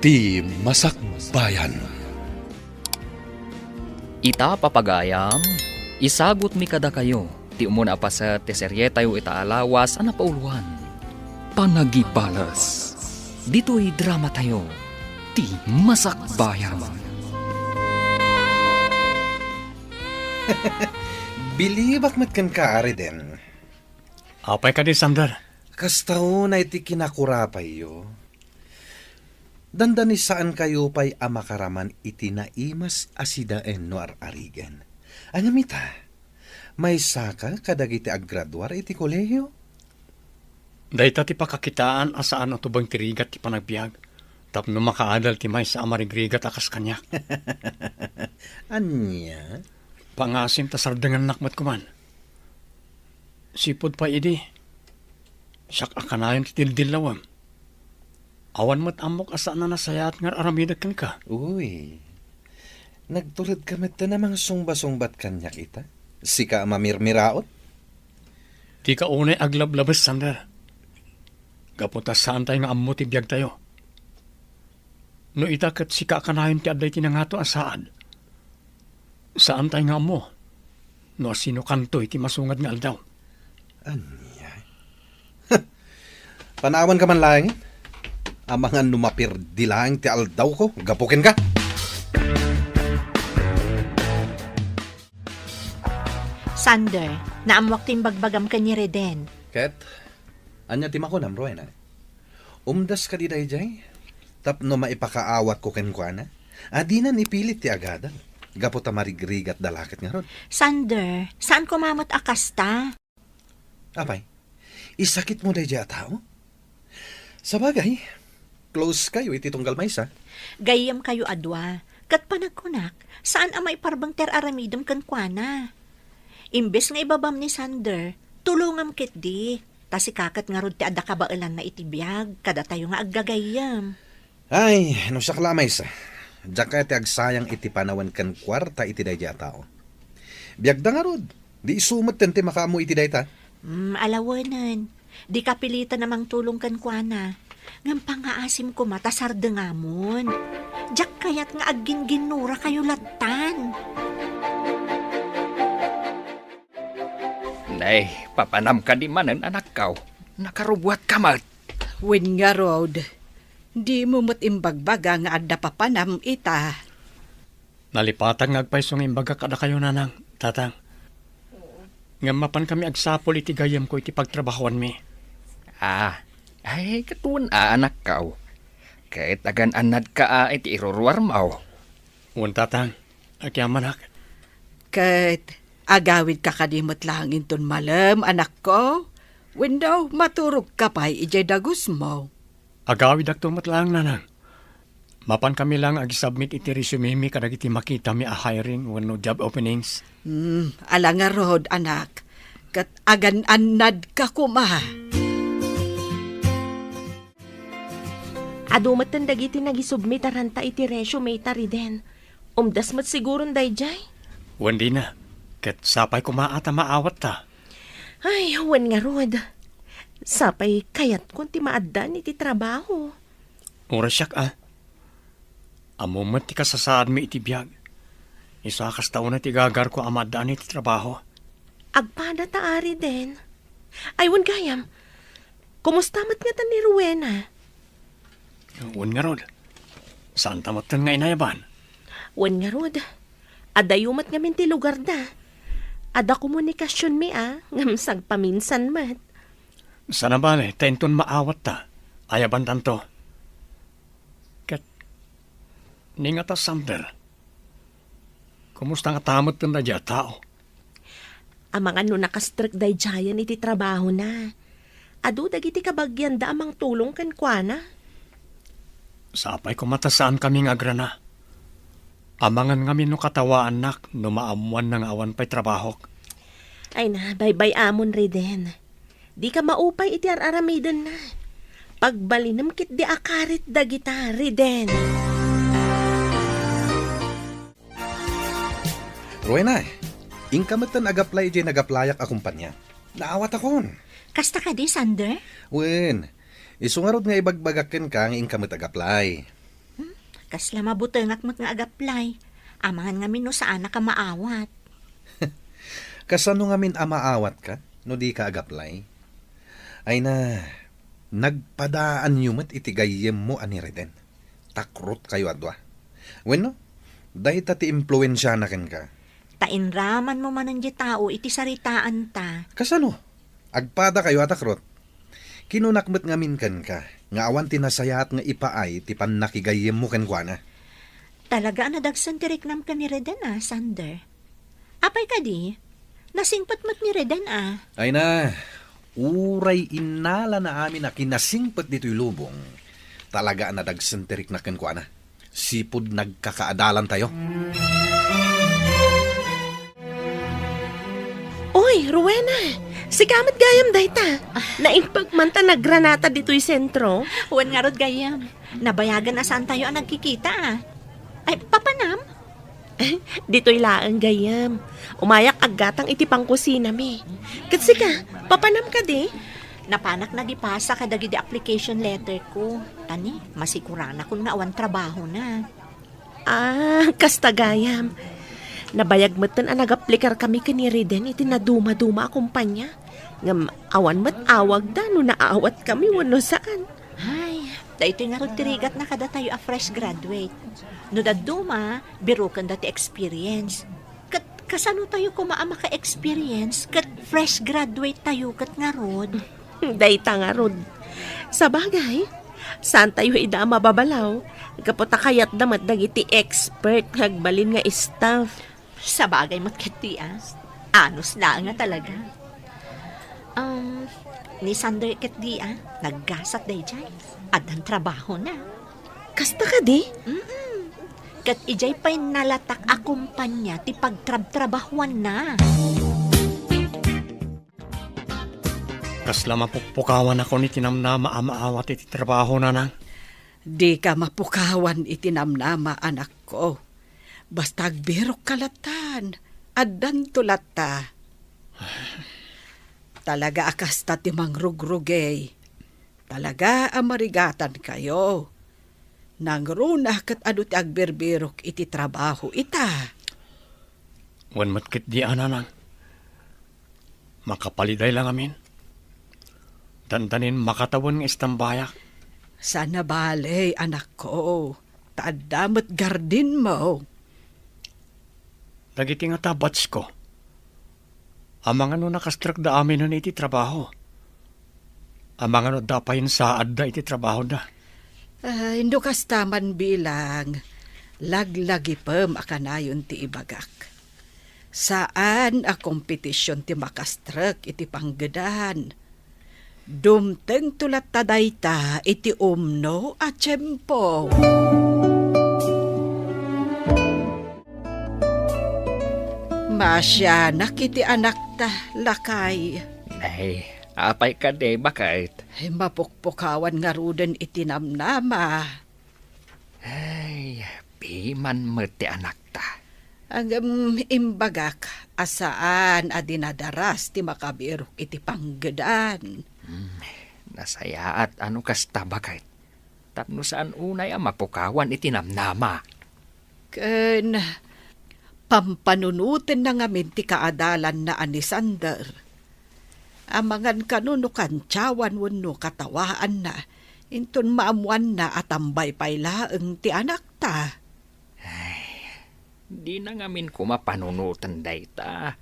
Ti Masakbayan. Ita papagayam, isagot mi kada kayo, ti umuna pa sa teserye tayo itaalawas ana pauluan. Panagibalas, dito'y drama tayo, ti Masakbayan. Bilibak met kan kaari den. Apay ka di, Sander. Kastaw na iti kinakurapay yo. Dandani saan kayo pa'y amakaraman iti naimas asidaen no ararigen. Anyamita, may saka kadagiti aggraduar iti kolehiyo. Dahita ti pakakitaan asaan o tubang tirigat ti panagbiag. Tapno makaadal ti may sa amarigrigat akas kanyak. Anya? Pangasim ta sardangan nakmat kuman. Sipod pa idi. Siyak akanayon ti dildilawam. Awan mo't amok asa na nasayat nga aramidag kan ka. Uy, nagtulad kamet na namang sungba-sungbat kanyak ita. Sika mamirmiraot. Di ka unay aglablabas, Sander. Kapunta saan tayo nga ammo ti biyag tayo. No itakat sika akanayon ti aday tinangato asaan. Saan tayo nga ammo? No sino kanto iti masungad nga aldaw. Anya? Panawan ka man lang. Amangan numapir dilang ti aldaw ko. Gapukin ka. Sander, naamwak tin bagbagam ka ni Reden. Ket, anya ti makunam, Rowena. Umdas ka di dayjay. Tapno maipakaawat ko kenkwana. Adinan ipilit ti agadan. Gaputa marigrigat dalakat nga ron. Sander, saan kumamot akasta? Apay, isakit mo dayjay a tao? Sabagay, close kayo iti tunggal maysa. Gayam kayo adwa. Kat panagkunak, saan amay parbang ter aramidom kan kuana? Imbes nga ibabam ni Sander, tulungam kit di. Tasi kakat nga rod ti adda kabailan na itibiyag, kada tayo nga aggagayam. Ay, no siya kala maysa. Diyak kaya ti agsayang iti panawan kan kwarta iti dayjay a tao. Biyagda nga rod, di isumat ten ti makaamu iti dayta. Alawanan. Di kapilitan namang tulong kan kuana. Ngam pangaasim ko matasar dengamon. Diyak kayat nga agin-ginura kayo latan. Nay, papanam ka di manen anak kaw. Nakarubuat kamat. Wen nga rod, di mo mo't imbagbaga nga adda papanam ita. Nalipatag nga agpaysong imbaga kada kayo nanang, tatang. Nga mapan kami agsapol iti gayam ko iti pagtrabahoan mi. Ay, katuan anak kaw. Kahit agan anad ka iti iruruar mo. Uwan tatang, agyaman ak. Kat agawid ka kadimot lang inton malam, anak ko. Wen daw maturog ka pa'y ijay dagus mo. Agawid ak tumat lang nanang. Mapan kami lang ag-submit iti resume mi kadag iti makita mi a hiring when no job openings. Ala nga rod, anak. Kat agan anad ka kuma. Adumat dagiti nagisubmit aranta iti resume tariden. Umdas mat siguron dayjay. Wan di na. Kat sapay kumaata maawat ta. Ay, wan nga rod. Sapay kayat kung ti maaddan iti trabaho. Ura siyak Amumat ti kasasaan mi iti biyag. Isakas taon na ti gagar ko amadaan iti trabaho. Agpada taari din. Ay, wan gayam. Kumusta mat nga ta ni Rowena? Wan nga rod. Saan tamatan nga inayaban? Wan nga rod. Adayumat nga minti lugar da. Ada komunikasyon mi ngamsag paminsan mat. Sana bale, tenton maawat ta. Ayaban tanto. Kat, ninga ta Sander. Kumusta nga tamot na dya tao? Amang ano nakastrek dayjayan iti trabaho na. Adu dagiti kabagyan da amang tulong kan kuana. Sapay kumatasaan kami nga agrana. Amangan nga no katawaan nak no maamuan ng awan pa'y trabaho. Ay na, baybay amon reden. Di ka maupay iti aramidan na. Pagbalinam kit di akarit da gita, reden. Rowena, ingkamatan agaplay jay nagaplayak a kumpanya. Naawat akon. Kasta ka di, Sander? Wen, isungarod nga ibagbagakin ka ng kamit agaplay. Kasla mabutengak mo't nga agaplay. Amangan nga no saan ka maawat. Kasano nga min amaawat ka, no di ka agaplay? Ay na, nagpadaan nyo mat itigayem mo ani Reden. Takrot kayo adwa. Bueno, dahil ti impluensya na ken ka. Tainraman mo man ang di tao iti saritaan ta. Kasano? Agpada kayo atakrot. Kinunakmet nga min ken ka, nga awan tinasayat nga ipaay ti pannakigayem mo ken kwa na. Talaga nadagsan ti reklam ka ni Reden Sander. Apay ka di? Nasingpat mo't ni Reden Ay na, uray inala na amin na kinasingpet dito'y lubong. Talaga nadagsan ti na ken kwa na. Sipod nagkakaadalan tayo. Oy, Rowena! Si kamat gayam dayta. Naimpagmanta na granata dito'y sentro. Huwan nga rod gayam. Nabayagan na saan tayo ang nagkikita Ay, papanam? Dito'y laang gayam. Umayak agatang iti pangkusina mi. Kasi ka, papanam ka di? Napanak na di pasa kadagi di application letter ko. Tani, masikurana kung nga awan trabaho na. Kasta gayam. Nabayag matan ang nag-aplikar kami kani Reden iti naduma-duma kumpanya. Ngam awan mat awag da no naawat kami wano saan. Ay, dahito nga rod tirigat na kada tayo a fresh graduate. No daduma, birukan dati experience. Kasano tayo kumaama ka experience? Kat fresh graduate tayo kat nga rod. Dayta nga rod. Sa bagay, saan tayo ida mababalaw? Kaputa kayat damat dagiti expert hagbalin nga staff. Sa bagay mo't kati Anos na nga talaga. Ni Sander ket di naggasat day jay. Adan trabaho na. Kasta ka di? Kat ijay pa'y nalatak a kumpanya ti pagtrab-trabahuan na. Kasla mapukpukawan ako ni tinamnama amaawat iti trabaho na nang. Di ka mapukawan itinamnama, anak ko. Basta agbirok kalatan, addan tulata. Talaga akas ta timang rugrugay. Talaga amarigatan kayo. Nangruna kat adu ti agbirbirok iti trabaho ita. Wan matkit di ananang. Makapaliday lang amin. Dandanin makatawan ng istambayak. Sana bale, anak ko. Taadamot gardin mo. Dagiti nga tabats ko. Amang ano nakastrak da amin na iti trabaho. Amang ano dapayin saad da iti trabaho da. Indo kastaman bilang. Laglagi pem akanayon ti ibagak. Saan a kompetisyon ti makastrak iti panggedan. Dumteng tulat tadayta iti umno a tiyempo. Masya nakiti anak ta lakay. Ay, apay ka de, bakit? Mapukpukawan nga ruden itinamnama. Ay, piman mo ti anak ta. Ang imbagak asaan a dinadaras ti makabirok iti panggedan. Nasaya at ano kasta bakit? Tapno saan unay ang mapukawan itinamnama. Ken pampanunutin na ngamin ti kaadalan na ani Sander. Amangan kanunukan tiyawan wano katawaan na. Inton maamuan na atambay paylaeng ti anak ta. Di na ngamin kumapanunutan dayta.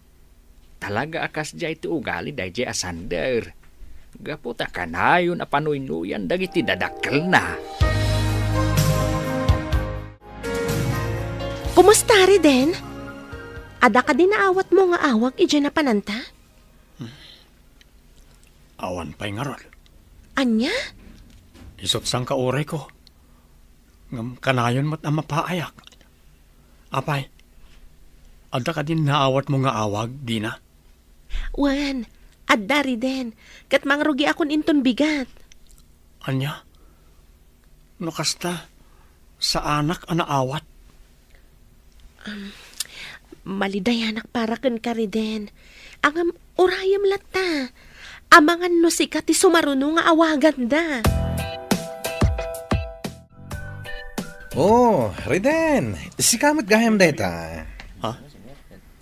Talaga akas jay ti ugali day jay asander. Gaputa kanayon a panuynuyan dagiti dadakkel na. Kumusta Reden? Ada ka din naawat mo nga awag ije na pananta? Awan pa'y nga rol. Anya? Isot sang kauray ko. Ngam kanayon mat na mapaayak. Apay, ada ka din naawat mo nga awag, di na? Wan, adda Reden. Kat mangrugi akon inton bigat. Anya? No kasta, sa anak ana awat? Maliday anak para ken ka Reden. Ang urayam lata. Amangan no sikat ti sumaruno nga awagan da. Oh, Riden. Si kamot gayam dayta.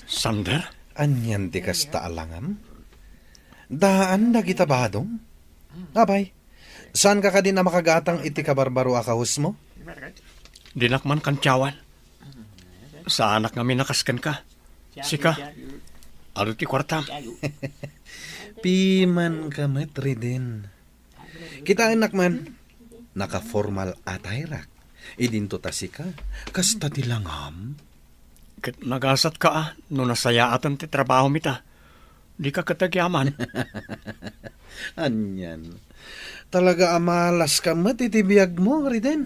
Sander? Anyan di kasta alangam? Daan na kita badong? Abay, saan ka din na makagatang iti kabarbaro akahus mo? Dinakman kan tiyawan. Sa anak nga minakaskan ka. Sika, alo ti kwartam. Piman kamet, Riden. Kita anak man, naka-formal atayrak. Idinto tasika, kasta tilangam. Kat nagasat ka no nasayaatan ti trabaho mita. Di ka katagyaman. Anyan. Talaga amalas ka mat itibiyag mo, Riden.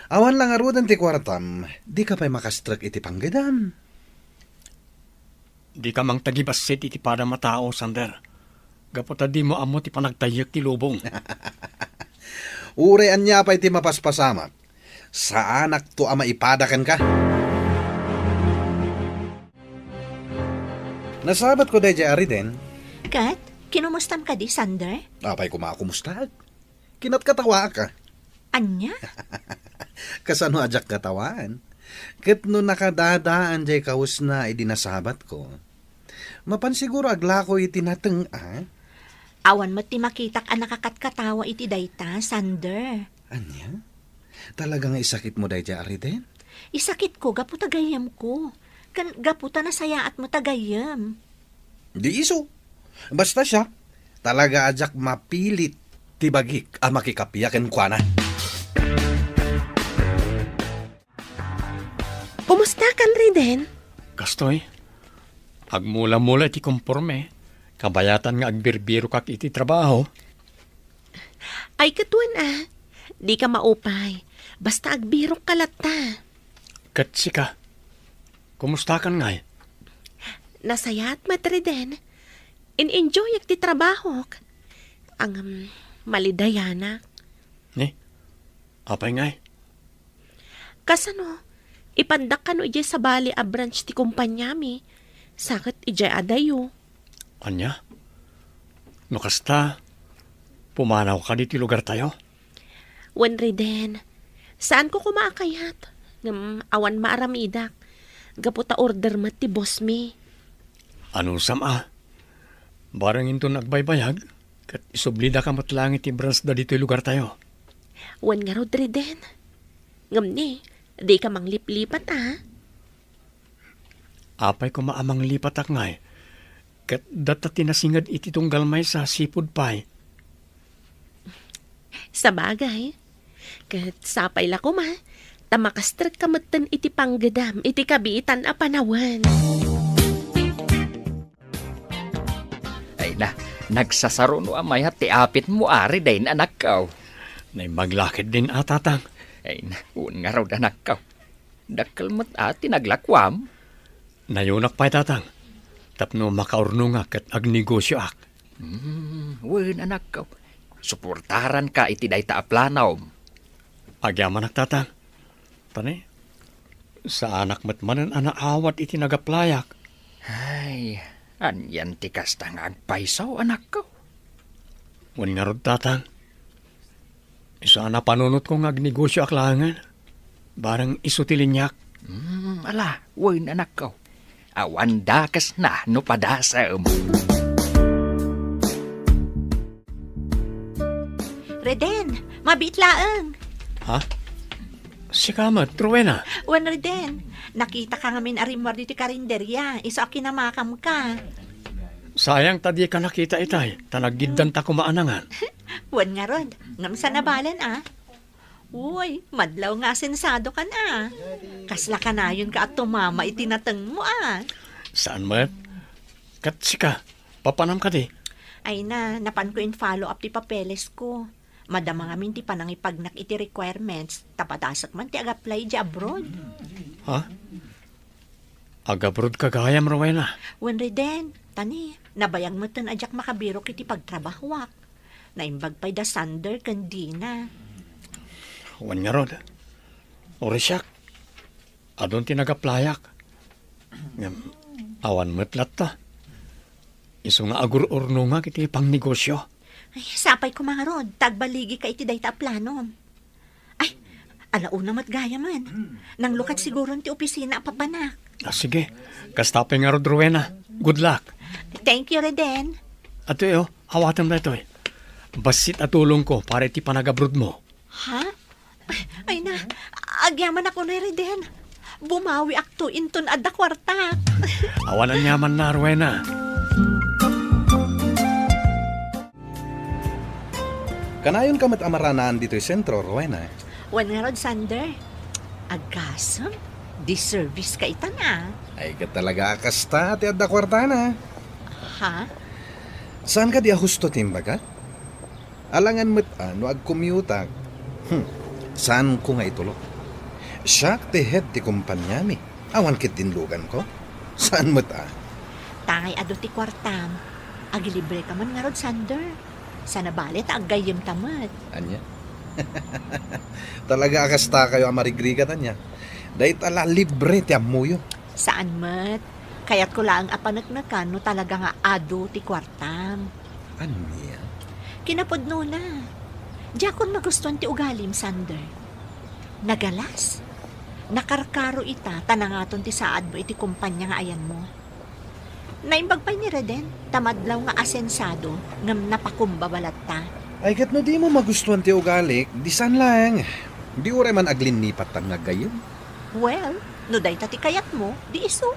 Awan lang arudan ti kwartam, di ka pa'y makastrak iti panggedam. Di ka mang tagibasit iti pada matao, Sander. Gapota di mo amo ti panagtayak ti lubong. Urean niya pa iti mapaspasamak. Sa anak to ama ipadakan ka. Nasabat ko dahi Riden. Kat, kinumustam ka di, Sander? Apay kumakumusta. Kinat katawa ka. Anya? Kasano ajak katawaan. Ket no nakadadaan jay kaus na idinasabat ko. Mapansiguro agla ko itinateng Awan mo ti makitak ang nakakatkatawa iti dayta, Sander. Anya? Talagang isakit mo dahi Riden? Isakit ko, gapu tagayam ko. Kan gaputa na sayaat mo tagayam. Di iso. Basta siya, talaga ajak mapilit tibagik ang makikapiyakin kwa na. Kumusta kan Riden? Kastoy, agmula-mula iti komporme. Kabayatan nga agbirbiro kak iti trabaho. Ay katuan di ka maupay. Basta agbirok kalata. Kat sika, kumusta kan ngay? Nasayat mat Riden. In-enjoy yak ti trabaho. Ang malidayana. Ni, apay ngay? Kasano, ipandak ka no ijay sa bali a branch ti kumpanya mi. Sakit ijay adayo. Anya? No kasta, pumanaw ka di ti lugar tayo? Wen Riden, saan ko kumakayat? Awan maaramidak. Gaputa order mat ti boss mi. Ano sama? Barang into nagbaybayag, kat isublida ka matlangit ti branch da dito lugar tayo. Wen nga rod Riden. Ni, di ka manglip-lipat Apay ko maamang lipat ak ngay. Kat data tinasingad iti tunggal may sa sipod pay. Sa bagay, kat sapay la ko tamakastrak kamatan iti panggedam, iti kabiitan a panawan. Ay na, nagsasaro no amay ti apit mo ari dahin anak kaw. Nay maglakid din atatang. Ay na, un nga raw anak kaw. Dakkel mo't ati naglakwam. Nayunak pa'y tatang. Tapno makaurno nga kat agnegosyo ak. Wen anak kaw. Suportaran ka iti dayta aplanaw. Agyaman ak tatang. Tani, sa anak matmanan anaawat iti nagaplayak. Ay, anyan ti kasta nga agpaisaw anak kaw. Wan nga rod tatang. Isa na panunot ko nga agnegosyo ak langan. Barang isutilinyak. Ala, wen anak kaw. Awan dakas na no padasam. Reden, mabitlaang. Ha? Si Kamat, Rowena. Wan Reden, nakita ka ngamin arimar dito karinderya. Iso akinamakam ka. Sayang tadi ka nakita itay. Tanagiddan ta kumaanangan. Wan nga rod, ngam sa nabalan Uy, madlaw nga sensado ka na. Kasla ka na yun ka at tumama itinatang mo Saan mo? Kat sika, papanam ka di. Ay na, napan ko in follow up ti papeles ko. Madama nga min ti panang ipagnak iti requirements. Tapatasak man ti ag-apply di abroad. Ha? Agabrod ka gayam, Rowena. Wan Reden, tani, nabayang mo tan ajak makabirok iti pagtrabahwak. Naimbag pa'y da Sander kandina. Wan nga rod. Orisyak. Adon tinagaplayak. Awan matlat ta. Iso nga agur-urno nga kiti pang negosyo. Ay, sapay ko mga rod, tagbaligi ka iti dayta planom. Ay, Alauna mat gaya man. Nang lukat siguro ti opisina papanak. Sige, kastapay nga rod, Rowena. Good luck. Thank you, Reden. Ato hawatan na ito Basit at tulong ko para iti panagabrod mo. Ha? Ay na, agyaman ako na, Reden. Bumawi akto inton adda kwarta. Awanan yaman na, Rowena. Kanayon ka mat amaranaan dito sentro, Rowena. Wan nga rod, Sander. Agasam, di-service ka ita na. Ay ka talaga akasta ti adda kwarta na. Ha? Saan ka di ahusto timbaga? Alangan mo't ano ag-commute. Saan ko nga itulog? Siya ti head ti kumpanya mi. Awan kit dinlugan ko. Saan mo't Tangay ado ti kwartam. Agilibre ka man nga rod, Sander. Sana balit aggayem tamat. Anya? Talaga akasta kayo amarigrigat anya. Dahil tala libre ti amuyo. Saan mat? Kaya't ko lang apanagnakan no talaga nga ado ti kwartam. Anya? Kinapod na. Diyakon magustuhan ti ugalim, Sander. Nagalas. Nakarkaro ita, tanangaton ti saad mo iti kumpanya nga ayan mo. Naimbag pa ni Reden, tamadlaw nga asensado, ngam napakumbabalat ta. Ay kat no di mo magustuhan ti ugalik, di san lang. Di ure man aglinipat tang nagayon. Well, no day ti kayat mo, di iso.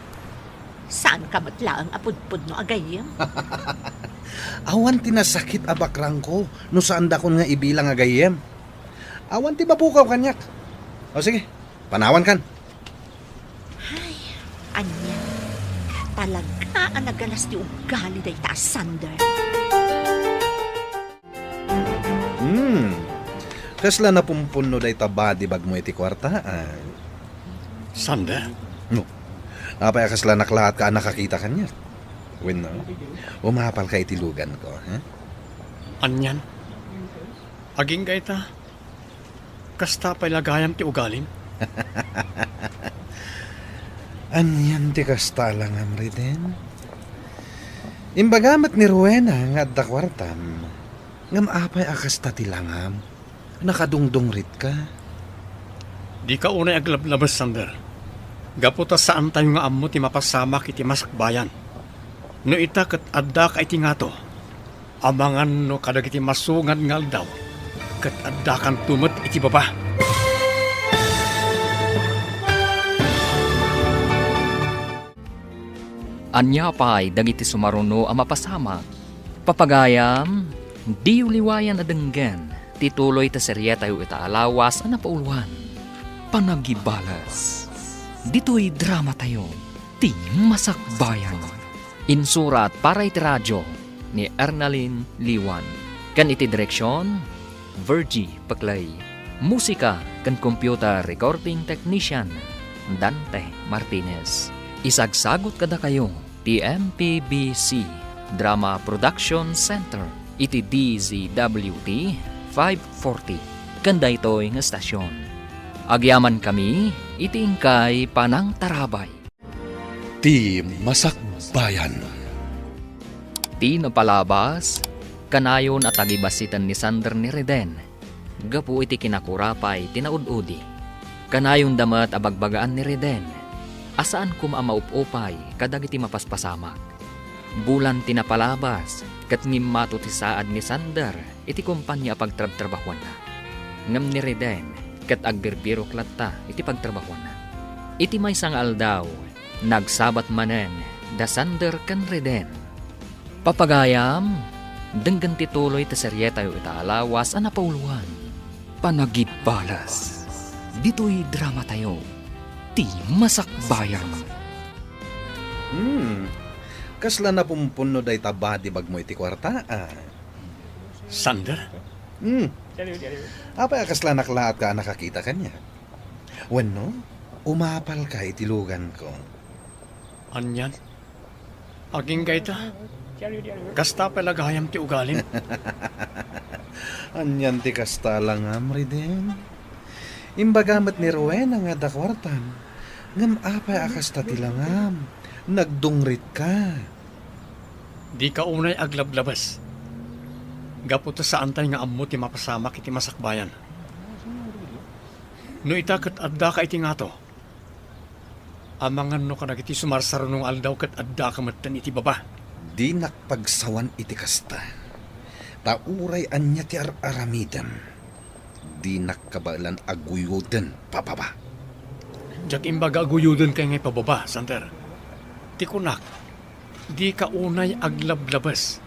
Saan ka matlaang apudpud no agayem? Awan ti nasakit abakrang ko, no saan da kon nga ibilang agayem. Awan ti mabukaw kanyak. O sige, panawan kan. Anya, talaga ang nagalas ti ugali day ta, Sander. Kasla na pumpuno day taba di bag mo iti kwartaan. Sander, No. Apay kasla naklahat ka nakakita kanya. When umapal ka itilugan ko, ha? anyan. Aging gaita. Kastapay lagayam ti ugalim. Anyan ti kasta lang amriden. Imbagamat ni Rowena nga adda kwartam. Ngam apay akasta ti langam. Nakadungdong rit ka. Di ka unay aglablabas, Sander. Gaputa saan tayo nga ammo ti mapasamak iti masakbayan. No ita kat adda ka iti nga to. Amangan no kadag iti masungan nga aldaw. Kat adda kan tumet iti baba. Anya pa'y dagiti sumaruno ang mapasama. Papagayam, di uliwayan adenggan. Tituloy ta serye tayo itaalawas ang napauluan. Panagibalas. Dito'y drama tayo. Ti Masakbayan. Insurat para iti radyo ni Ernalyn Liwan. Kan iti direksyon, Virgie Paclay. Musika kan computer recording technician, Dante Martinez. Isagsagot kada kayo, ti MPBC Drama Production Center, iti DZWT 540. Kanda ito'y nga stasyon. Agyaman kami, iti ingkay panang tarabay. Ti Masakbayan. Ti napalabas, kanayon at agibasitan ni Sander ni Reden. Gapu iti kinakurapay, tinaududi. Kanayon damat abagbagaan ni Reden. Asaan kumamaup-upay, kadag iti mapaspasamak. Bulan tinapalabas, kat ngimmato ti saad ni Sander, iti kumpanya pagtrabtrabahuan na. Ngam ni Reden, kat agbirbiro klatta, iti pagtrabahuan na. Iti may sang aldaw, nagsabat manen, da Sander kan Reden. Papagayam, denggan tituloy ta serye tayo itaalawas ang napauluan. Panagibalas. Dito'y drama tayo. Ti Masakbayan. Kasla na pumpuno day taba di bag mo iti kwartaan. Sander, Apay kasla naklahat ka nakakita kanya. Wano, umapal ka itilugan ko. anyan. Aging gaita. Kastapay lagayam ti ugalim. Anyan ti kasta lang amriden. Imbagamat ni Rowena nga dakwartan. Ngam apay akasta ti langam. Nagdungrit ka. Di ka unay aglablabas. Gaputa saan tayo nga ammo ti mapasamak iti masakbayan. No itakat adda ka iti nga to. Amangan no ka nagiti sumarsaro nung aldaw kat adda ka matan iti baba. Di nakpagsawan iti kasta. Tauray anya ti aramidan. Di nakabalan aguyodan pababa. Jak imbaga aguyudon kay ngay pababa, Sander. Ti kunak, di ka unay aglablabas.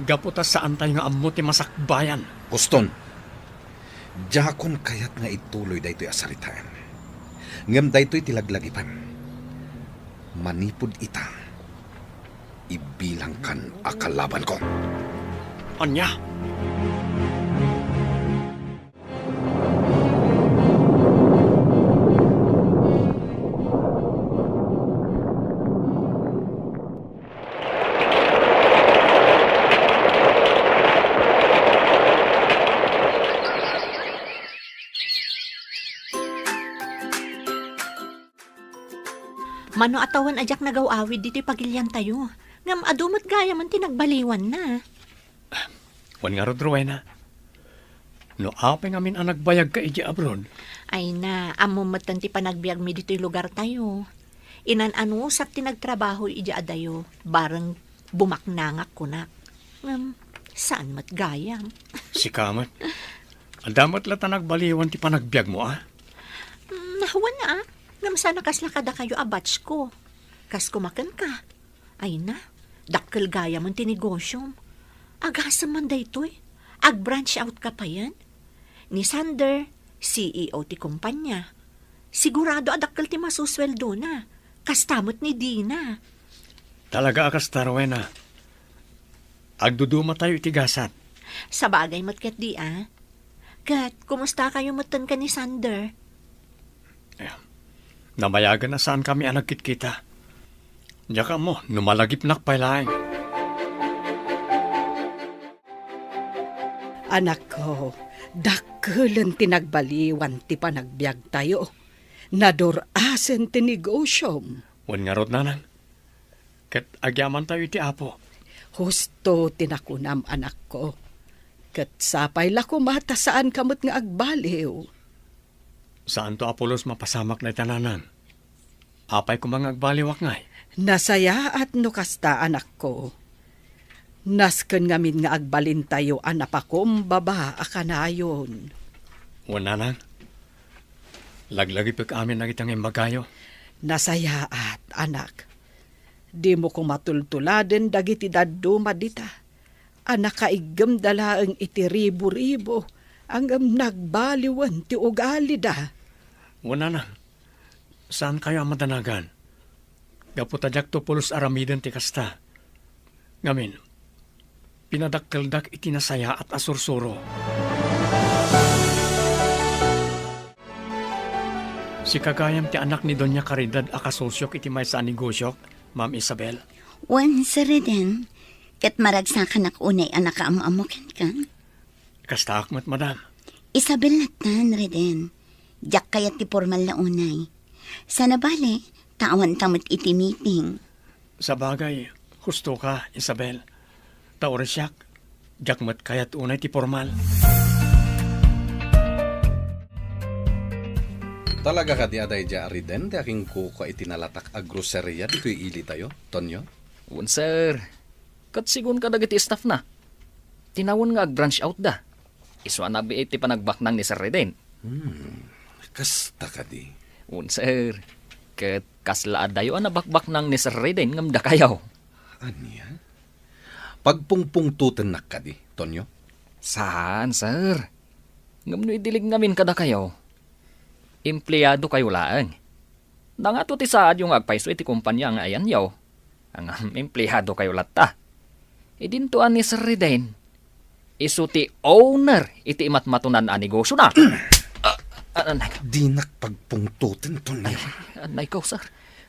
Gaputa saan tayo nga ammo ti masakbayan. Guston, jakon kayat nga ituloy daytoy asaritaan. Ngem daytoy tilaglagipan. Manipod ita. Ibilang kan akalaban ko. Anya? Mano atawan ajak nagawawid dito'y pagilyan tayo. Ngam adumot gaya man tinagbaliwan na. Wan nga rod, Rowena. No apeng amin ang nagbayag ka iji abroad. Ay na, amumatan ti panagbiag mi dito'y lugar tayo. Inan-anusak ti nagtrabaho ija adayo, bareng bumaknangak kunak. Ngam, saan mat gayam? Si Kamat. Ang damat lata nagbaliwan ti panagbiag mo, ah. Nahawan na ah. Ngam sana kaslakada kayo abatch ko. Kas kumakan ka. Ay na, dakkel gaya man ti negosyom. Agasam man daytoy. Ag-branch out ka pa yan. Ni Sander, CEO ti kumpanya. Sigurado adakkel ti masusweldo na. Kastamot ni Dina. Talaga akas Rowena. Agduduma tayo itigasat. Sa bagay matkat di ah. Kat, kumusta kayo matan ka ni Sander? Namayagan na saan kami ang nagkit-kita. Diyan mo, numalagip nak pailaing. Anak ko, dakkelan tinagbaliwan ti panagbiag tayo. Nadorasen ti negosyom. Wan nga rod nanan. Kat agyaman tayo iti apo. Husto tinakunam anak ko. Kat sapay la kumata saan kamot nga agbaliw. Saan to Apolos mapasamak na itananan? Apay ko mga agbaliwak ngay. Nasaya at nukasta anak ko. Nasken ngamin nga agbalin tayo anapakom baba akanayon. Wan nanan. Laglagi pa amin nagitang imbagayo. Nasaya at anak. Di mo ko matultuladen dagiti daduma dita. Anak kaigam dalaang iti ribo-ribo. Ang nagbaliwan ti ugali da. Wan nanan. Saan kayo ang madanagan? Gaputadyak to pulos aramidan ti kasta. Ngamin, pinadakkeldak iti nasaya at asursuro. Si kagayam ti anak ni Doña Caridad akasosyok iti may sa negosyok, Ma'am Isabel. Wan sa reden, kat maragsakan ak unay anak amuamukan kan. Kasta akmat, madam. Isabel natan reden, jak kayat ti formal na unay. Sana bale, tawan tamot iti meeting. Sa bagay, husto ka, Isabel. Taoresyak, jakmat kayat unay ti formal. Talaga ka di aday di ariden, di aking kuka itinalatak a groceria dito'y ili tayo, Tonyo? Un sir, kat sigun ka dagiti staff na. Tinawon nga ag-branch out da. Iswa na bi iti panagbaknang ni Sir Reden. Kasta ka di. Un sir, kat kaslaad dayo ang nabakbaknang ni Sir Reden ngam da kayaw. Anya? Pagpungpungtutan na ka di, Tonyo? Saan, sir? Ngam no idilig namin kada kayaw. Empleyado kayo laang. Nangato ti saad yung agpaiso iti kumpanya nga ayan yaw. Ang empleyado kayo latta. Idintuan ni Sir Reden. Isu ti owner iti imatmatunan a negosyo na. Di nakpagpungtutan, Tonyo. Anay ko, sir.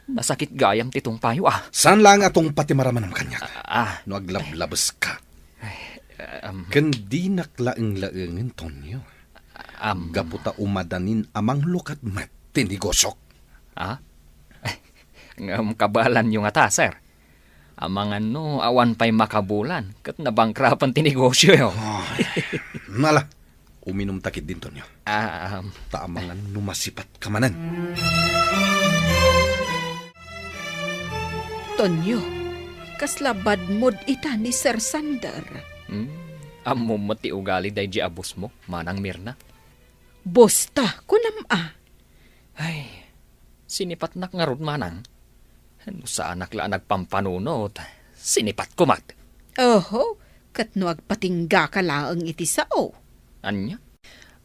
Nasakit gayam titong payo ah. Saan lang atong pati maraman ng kanya? No, aglablabas ka. Kandi naklaeng-laengin, Tonyo. Gaputa umadanin amang lukat mat tinigosok. Ngam kabalan yung ata, sir. Amangan awan pa'y makabulan kat nabangkrapan tinegosyo yo. Mala, Uminom takit din, Tonyo. Taamangan numasipat kamanan. Tonyo, kaslabad mod ita ni Sir Sander. Amo mo ti ugali day di abos mo, Manang Mirna. Bosta, kunam Ay, sinipat nak nga rod, Manang. Ano sa anak la nagpampanunot, sinipat ko mat. Oho, katno agpatingga ka laang iti sao. Anya?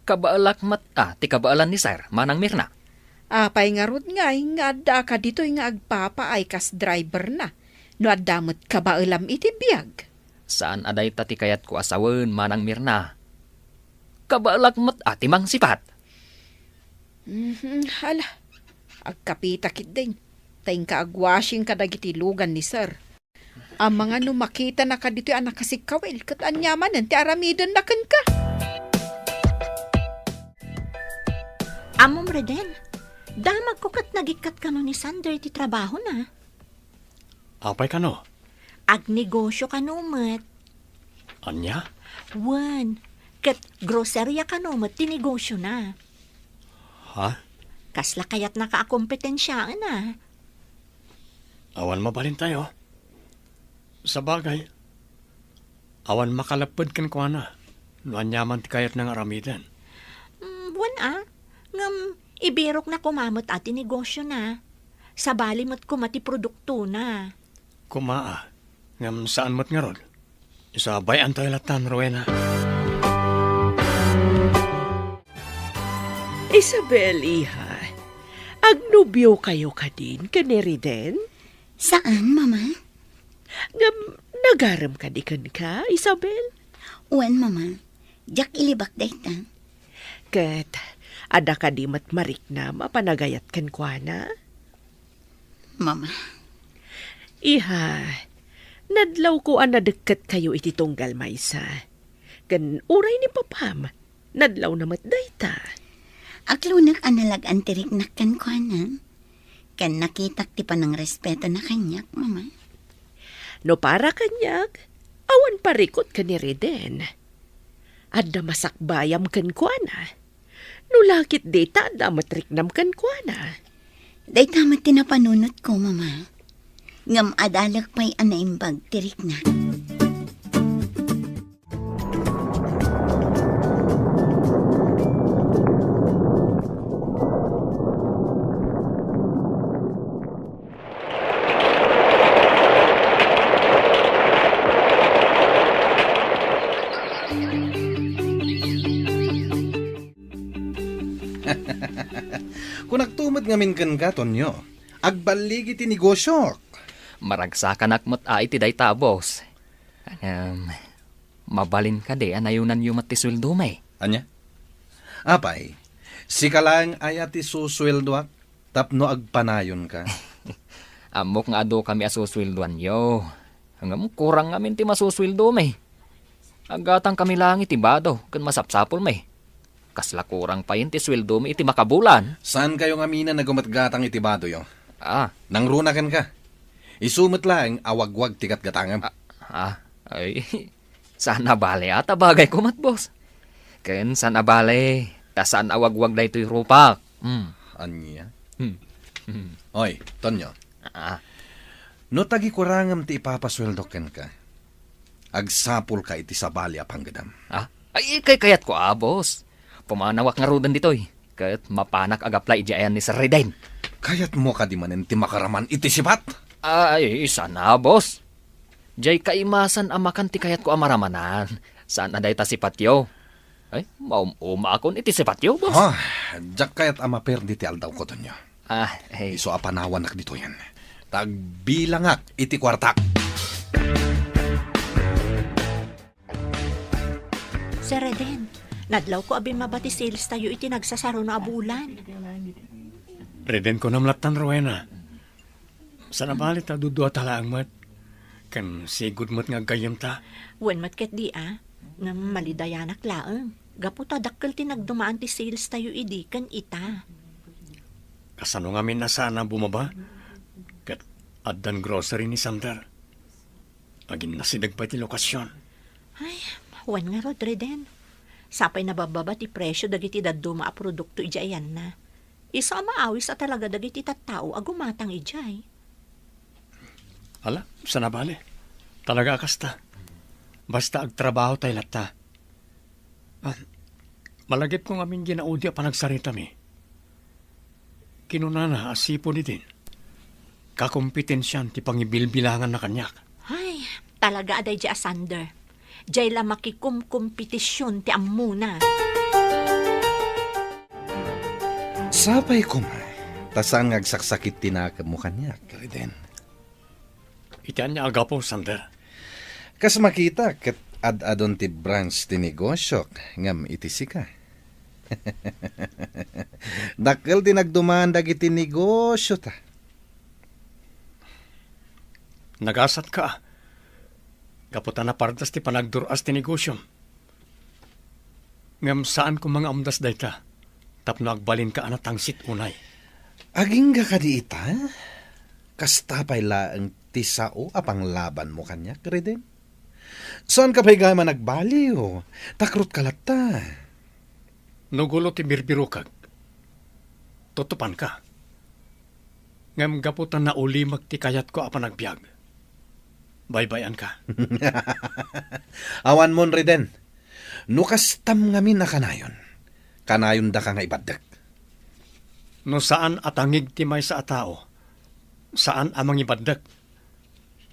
Kabaalak mat ti kabaalan ni Sir, Manang Mirna. Apay nga rod nga ada ka dito nga agpapa ay kas driver na. No adamot ka ba alam iti biyag? Saan aday tati kayat ko asawen, Manang Mirna? Kabaalak mat timang sipat. Hala, agkapitakit din. Tayong kaagwashing kadagitilugan ni Sir. Ang mga numakita na ka dito anak kasi kawil, kat anyaman ti aramidan na kan ka. Amom Reden, damag ko kat nagikat ka no ni Sander ti trabaho na. Apay ka no? Agnegosyo ka no, mat. Anya? Wan, kat grocerya ka no, mat, tinegosyo na. Ha? Kasla kayat nakaakompetensyaan na. Awan mabalin tayo. Sa bagay, awan makalapad kan ko na. Nuanyaman ti kayat ng aramidan. Wan ngam ibirok na kumamot ati negosyo na. Sa bali mo't kumati produkto na. Kumaa, ngam saan mat nga rod? Isa bayan tayo latan, Rowena. Isabel, iha, agnubyo kayo ka din, kaneri din? Saan, Mama? Ngam, nagaram ka di kan ka, Isabel? Uwan, Mama. Jak ilibak dayta. Kat, ada ka di matmarik na mapanagayat kan kwa na? Mama. Iha, nadlaw ko ang nadagkat kayo iti tunggal maysa. Kan uray ni papam, nadlaw na matdayta. Aklunak analag antirik na kan kuanan. Kan nakitak ti panang respeto na kanyak, Mama. No para kanyak, awan parikot ka ni Reden. Adda masakbayam kan kwa na. No lakit data adda matriknam kan kwa na. Day tamat tinapanunot ko, Mama. Ngam adalag pa'y anaimbag tirik na. Kung nagtumad ngamin kan ka, Tonyo, agbaligi ti negosyo. Maragsakan akmat iti day tabos. Mabalin ka di, anayunan yung matisweldo may. Anya? Apay, si kalang ay ati susweldoak, tapno agpanayon ka. Amok nga do kami asusweldoan yo. Hanggang kurang ngamin ti masusweldo may. Agatang kami lang iti bado, kan masapsapol may. Kasla kurang pa yun ti sweldo may iti makabulan. Saan kayo nga mina nagumatgatang itibado yo? Nang runakan ka. Isumot lang, awagwag tikat gatangam. Ay, sana bale ata bagay ko mat, boss. Ken sana bale, saan awagwag da ito'y rupak. Anya? Oy, Tonyo. No tagi kurangam ti ipapasweldo ken ka. Agsapul ka iti sabali apang gadam. Ay, kayat ko boss. Pumanawak nga rudan dito'y. Kaya't mapanak agaplay diyan ni Sir Reden. Kayat mo ka di manen ti makaraman iti sipat? Ay, sana, boss. Jay kaimasan amakan ti kayat ko amaramanan. Saan aday ta si Patyo? Ay, maumuma akon iti si Patyo, boss. Jak kayat amaper di ti aldaw ko Tonyo. Hey. Iso apanawanak dito yan. Tagbilangak iti kwartak. Sir Reden, nadlaw ko abin mabati sales tayo iti nagsasaro na abulan. Reden ko namlatan, Rowena. Sana balit ta dudua talaang mat. Kan sigud mat nga gayam ta. Wen matket di nga malidayanak laeng. Gapu ta dakkel ti nagdumaan ti sales tayo idi kan ita. Kasano nga min na sana bumaba? Kat addan grocery ni Sander. Agin nasidag pa ti lokasyon. Ay, wen nga rod, Reden. Sapay nabababa ti presyo dagiti daduma a produkto ijayan na. Isa maawis at talaga dagiti tattao agumatang ijay. Ala, sa nabali. Talaga kasta. Basta agtrabaho tayo lata. Malagip kong aming ginaudi pa nagsarita mi. Kinunana asipo ni din. Kakumpetensyan ti pangibilbilangan na kanyak. Ay, talaga aday di asander. Jay la makikumkompetisyon ti amuna. Sapay ko ma. Tasang agsaksakit tinaka mo kanyak, Reden. Itian niya agapo, Sander. Kas makita ket ad-adon ti branch ti negosyo ngam iti sika. Dakkel ti nagdumaan dagiti negosyo ta. Nagasat ka. Kaputan na pardas ti panagduras ti negosyo. Ngam saan ko mga amdas dayta. Tapno agbalin ka anatangsit unay. Aging ka di ita? Kastapay laang ti sao apang laban mo kanyak, Reden? Saan ka pa'y gama nagbaliw? Takrot ka lata. Nugulo ti birbirukag. Tutupan ka. Ngam gaputan na ulimag ti kayat ko apan nagbiag. Baybayan ka. Awan mon, Reden. Nukastam ngamin na kanayon. Kanayon da ka nga ibadak. No saan atangig ti may sa atao. Saan amang ibadak.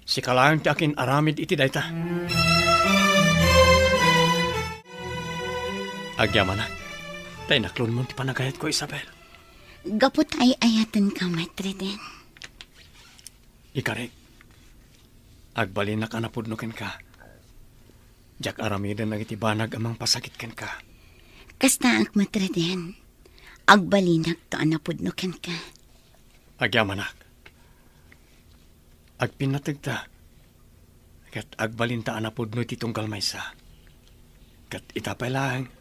Si kalayang ti akin aramid iti dayta. Agyaman na. Tay naklon mo ti panagayat ko, Isabel. Gapot ay ayatan ka, Reden. Ikarek. Agbalin na ka napudnukin ka. Jak aramidan na itibanag amang pasakit ken ka. Kasta ang Reden. Agbalinak to anapudnukan ka. Agyamanak. Agpinatag ta. Kat agbalinta anapudno iti tunggal maysa. Kat itapay lang.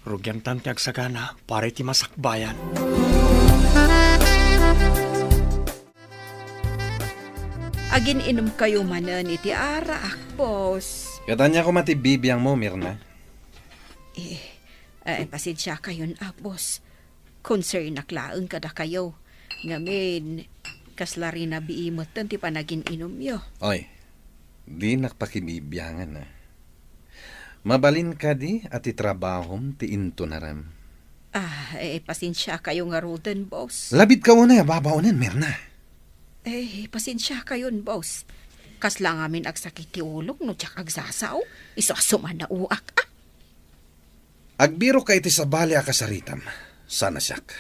Rugyan tanti agsagana para iti masakbayan. Agin inom kayo manan iti arak, boss. Katanya ko matibibiyang mo, Mirna. Pasensya kayon, boss. Concern naklaang kada kayo. Ngamin, kaslari na biimot ti panagin inom yo. Oy, di nakpakibibiyangan na. Mabalin ka di at itrabahom ti into naram. Pasensya kayo nga roden, boss. Labit ka muna, babaunan, Mirna. Pasensya kayon, boss. Kasla ngamin agsakit ti ulok no tsak agsasaw. Isasuman na uak, Agbiro ka iti sa bali akasaritam. Sana siyak.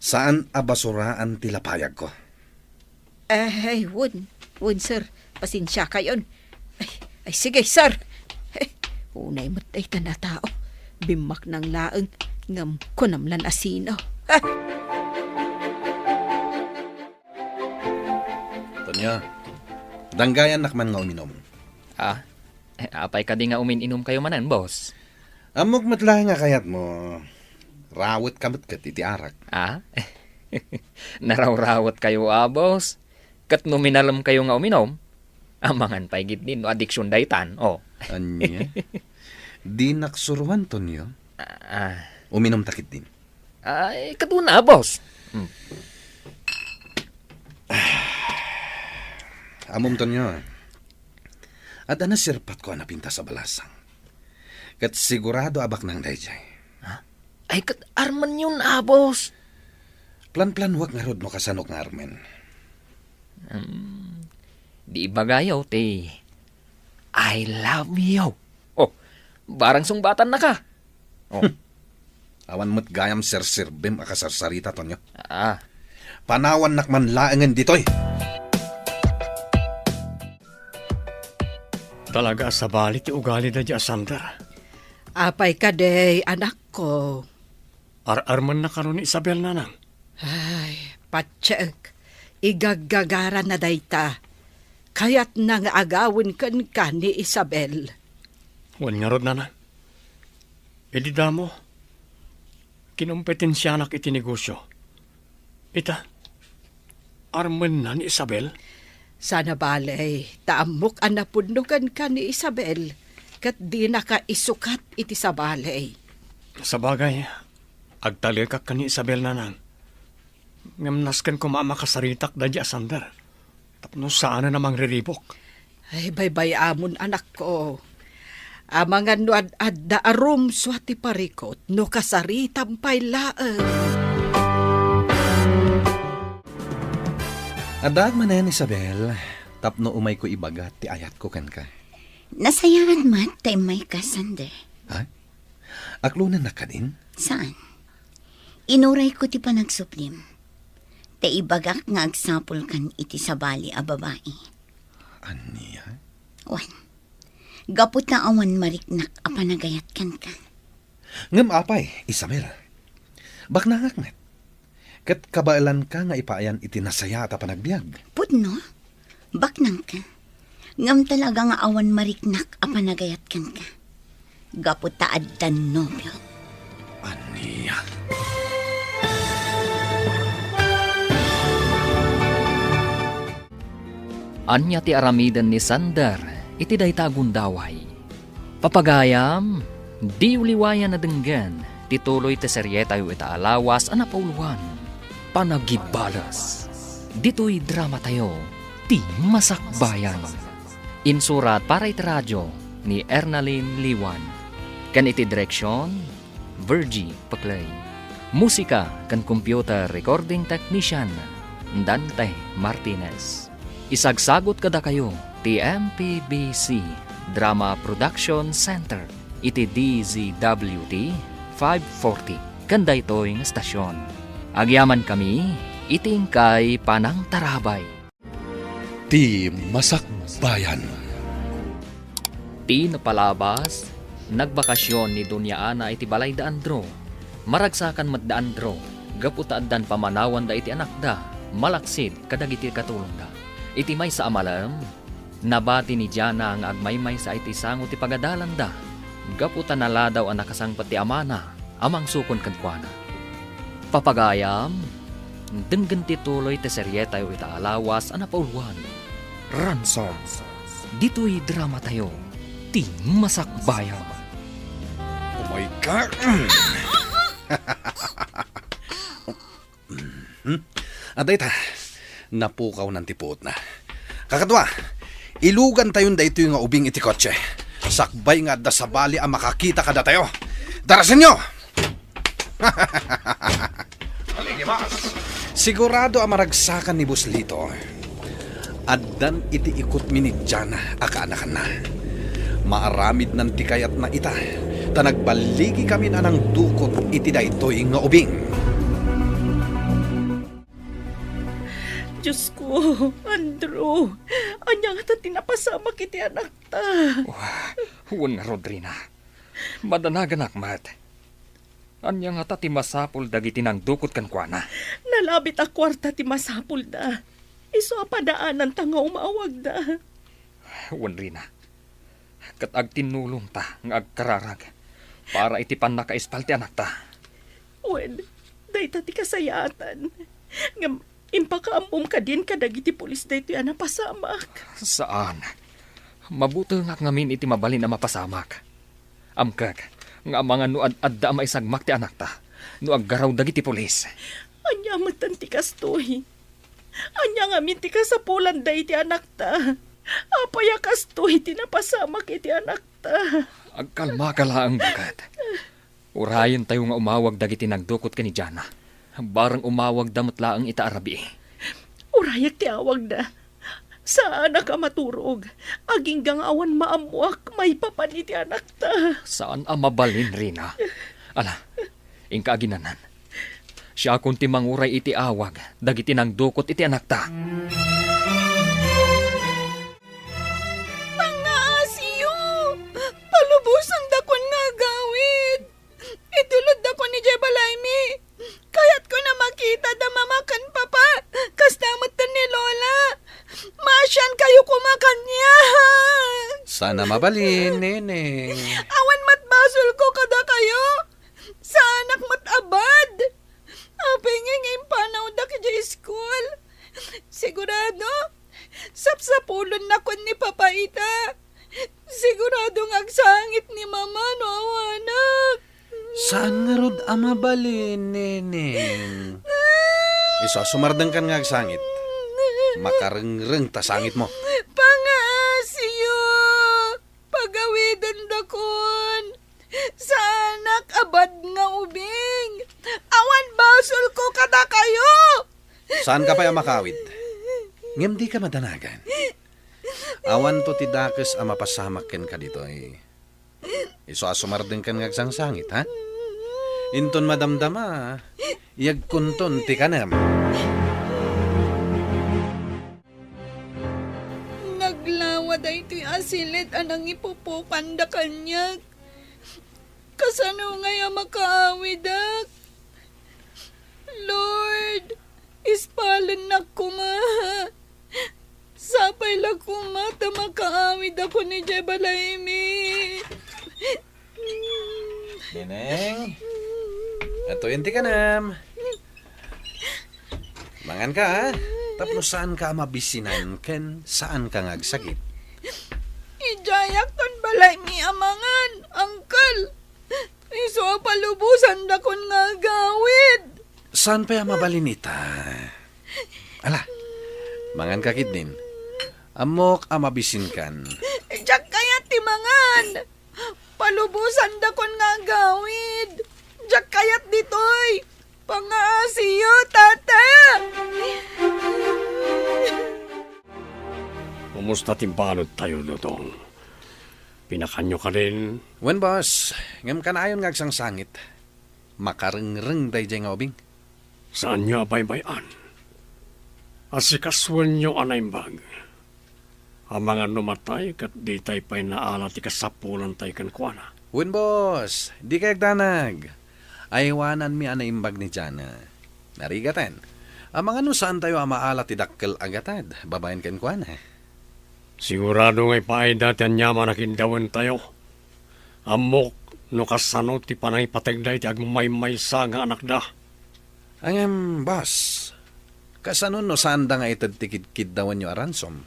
Saan abasuraan ti lapayag ko? Wun, sir. Pasensya kayon. Sige, sir. Unay mo't ay tanatao. Bimak ng laeng ngam kunamlan asino. Tonya, danggayan nakman nga uminom. Apay ka di nga umin-inom kayo manan, boss. Amok matlahi nga kayat mo. Rawat kamot kat iti arak. Naraw-rawat kayo, boss. Kat nominalam kayo nga uminom. Amangan pa'y gitnin no addiction daytan, Anya? Di naksuruan, Tonyo. Uminom takit din. Katuna, boss. Amom, Tonyo. At anasirpat ko napinta sa balasang. Kat sigurado abak ng dayjay. Ay, kat arman yun, boss. Plan-plan wag nga rod mo kasanok nga armen. Di bagayaw, te. I love you. Barang sungbatan na ka. Awan mo't gayam sir-sirbim akasarsarita, Tonyo. Panawan nakman laengen ditoy. Talaga sa bali ti ugali da di Sander. Apay ka day, anak ko. Ar-arman na karon ni Isabel nanang. Ay, patsyak. Igagagaran na dayta. Kaya't nang agawin kan ka ni Isabel. Wan nga rod nanang. Edi damo. Kinumpetensyanak iti negosyo. Ita, arman na ni Isabel. Sana balay, taamok anapudnukan ka ni Isabel. kat di na ka isukat iti sabalay. Sa bagay, agtali ka kani Isabel nanan. Ngamnaskan ko mamakasaritak da di asander. Tapno saan na namang riribok. Ay, baybay amon anak ko. Amangan no ad da arum swati parikot no kasaritam paylaan. Adag man na yan, Isabel. Tapno umay ko ibagat, ti ayat ko kan ka. Nasayaan mat, tay may ka, Sander. Ha? Aklunan na ka din? Saan? Inuray ko ti panagsuplim. Te ibagak nga agsapol kan iti sabali a babae. Aniya? Wan, gapot na awan mariknak a panagayat kan ka. Ngam apay, Isabel. Baknangak net. Kat kabailan ka nga ipaayan iti nasaya at panagbiag. Pudno, baknang ka. Ngam talaga nga awan mariknak a panagayat kan ka. Gapot ta addan nobyo. Aniya? Anya ti aramidan ni Sander, iti dayta agundaway. Papagayam, di uliwayan na denggan, tituloy ti seryeta yu ita alawas anapauluan. Panagibalas. Dito'y drama tayo, ti Masakbayan. Insurat para iti radyo ni Ernalyn Liwan. Kan iti direksyon, Virgie Paclay. Musika kan computer recording technician, Dante Martinez. Isagsagot kada kayo, ti MPBC Drama Production Center, iti DZWT 540, kanda ito'y estasyon. Agyaman kami, iting kay Panang Tarabay. Ti Masakbayan. Ti napalabas, nagbakasyon ni Dunya Ana iti balay da Andro. Maragsakan mat da Andro, gaputaad dan pamanawan da iti anak da, malaksid kadagiti katulong da. Iti may sa amalam, nabati ni Jana ang agmaymay sa iti sango ti pagadalan da. Gaputan nala daw ang nakasangpat ti amana, amang sukon kadkwana. Papagayam, denggan ti tuloy ti seryeta yu ita alawas anapauluan. Ransom, dito'y drama tayo, ti Masakbayan. Oh my God! Aday ta, napukaw ng tipot na. Kakadwa, ilugan tayon da ito yung ubing iti kotse. Sakbay nga da sa bali ang makakita kada tayo. Darasin nyo! Sigurado ang maragsakan ni Buslito. Addan iti ikot minidyan akaanakan na. Maaramid ng tikayat na ita. Tanagbaligi kami na ng dukot iti daytoy nga ubing. Diyos ko, Andrew, anya nga ta tinapasama kiti anak ta. Huwag nga, Rodrina. Madanagan akmat. Anya nga ta ti masapul dagiti nang dukot kan kuana. Nalabit a kwarta ti masapul da. Iso a padaanan ta nga umawag da. Huwag, Rina. Kat agtinulong ta nga agkararag para iti pan nakaispal ti anak ta. Wen, day ta ti kasayatan. Ngam, impakaambom ka din kadagiti pulis da ito yan napasamak. Saan? Mabuto nga ngamin iti mabalin na mapasamak. Amkag, nga mga nuad adda maisagmak ti anak ta. No aggaraw dagiti pulis. Anya matan ti kastoy. Anya nga min ti kasapulan da iti anak ta. Apaya kastoy ti napasamak iti anak ta. Agkalma ka laang bagat. Urayan tayo nga umawag dagiti nagdukot ka ni Jana. Barang umawag damot laang ita arabi. Urayak ti awag da. Saan ka maturog? Aging gang awan maamuak may papan iti anak ta. Saan ang mabalin, Rina? Ala, ingka aginanan. Siya kung ti manguray iti awag, dagiti nang dukot iti anak ta. Pangaasiyo! Palubusan da ko nga gawid. Itulod da ko ni Jebalaymi. Kaya't ko na makita da mamakan papa. Kastamot ta ni Lola. Masyan kayo kumakanya. Sana mabalin, nene. Awan matbasol ko kada kayo. Sa anak matabad. Apinging impanaw da kaya school. Sigurado, sapsapulon na ko ni Papa Ita. Sigurado nga mabalin, neneng. Iso, sumardang kan nga sangit. Makarengreng ta sangit mo. Pangasiyo! Pagawidan dakon! Sa anak abad nga ubing! Awan basol ko kada kayo! Saan ka pa makawid? Ngem di ka madanagan. Awan to ti dakes a mapasamak ken ka dito eh. Iso asumardeng kan nga sangit, ha? Inton madamdama, iyag kunton ti kanam. Naglawa day ito'y asilit anang ipupukan da kanya. Kasano ngaya makaawidak? Lord, ispalan na kuma. Sapay lang kumata makaawid ako ni Jebalaimi. Neneng, ato yun ti kanam. Mangan ka, ha? Tapno saan ka mabisinan ken saan ka ngagsakit? Ijayak ton balay mi amangan, angkal. Iso palubusan da kon nga gawid. Saan pa mabalinita? Ala, mangan ka kid din. Amok amabisin kan. Diyak kaya timangan. Palubusan da kon nga gawid. Diyak kayat ditoy. Pangasiyo, tata. Kumusta timbalot tayo, Dodong? Pinakanyo ka rin. Wen boss, ngem kanayon ngagsang sangit. Makarengreng day jay nga ubing. Saan nyo abay-bayan? Asikaswan nyo anaymbag. Ang mga numatay kat di tay pa'y naala ti kasapulan tay kankwana. Wen boss, di kayag danag. Aywanan mi anaimbag ni Jana. Narigatan. Ang mga no saan tayo amaala ti dakkel agatad. Babayan ken kuan ha. Sigurado nga'y paay dati ang yaman na kindawan tayo. Amok no kasano ti panay pategday ti agmaymay sa nga anak da. Angem boss, kasano no saan da nga itad tikid-kid dawan nyo aransom?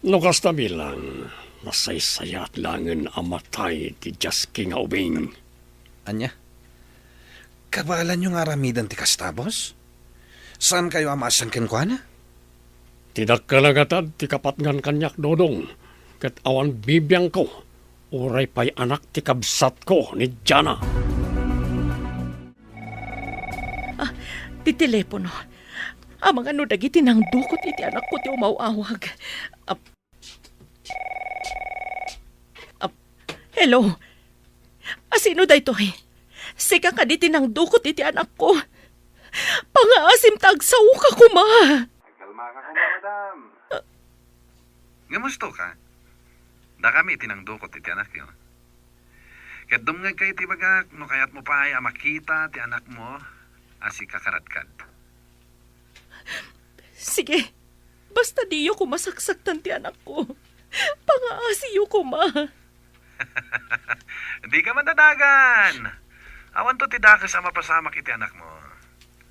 No kasta bilang, nasaysaya at langan amatay ti Jaski nga ubing. Anya? Kabalan nyo nga ramidan ti kasta, boss? Saan kayo amasan ken kuana? Tidak kalagatad ti kapatngan kanyak, Dodong. Kat awan bibiyang ko, uray pa'y anak ti kabsat ko ni Jana. Ti telepono. Amang ano dagiti nang dukot iti anak ko ti umawawag. Hello? Asino da ito eh? Sika ka diti nang dukot iti anak ko. Pangaasim tagsaw ka kuma. Kalma ka kuma, madam. Ngamusto ka? Da kami tinangdukot iti anak yun. Kat dumngag kayo ti bagak, no kayat mo pa ay makita ti anak mo, asi kakaratkad. Sige, basta diyo ko masaksaktan ti anak ko. Pangaasiyo ko ma. Di ka madadagan. Awan to ti dakas ang mapasamak iti anak mo.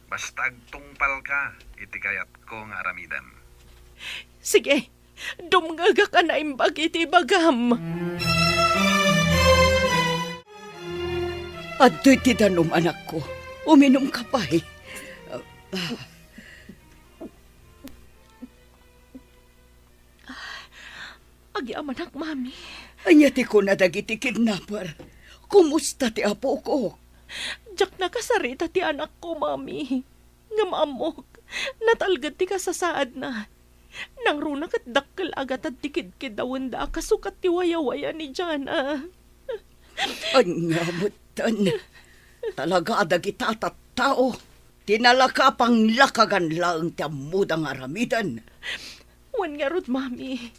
Basta agtungpal ka, iti kayat ko nga aramidan. Sige, dumgaga ka na imbag iti bagam. Adoy ti danom anak ko. Uminom ka pa eh. Agi amanak, mami. Anya ti ko na dagiti kidnapper. Kumusta ti apo ko? Diyak nakasarita ti anak ko, mami. Nga maamok, natalgad ti kasasaad na. Nang runak at dakkel agat at tikid-kid dawan da kasukat ti waya-waya ni Jana. Anya mutan. Talaga adagita at tao. Tinalaka pang lakagan lang ti amudang aramidan. Wan nga rod, mami.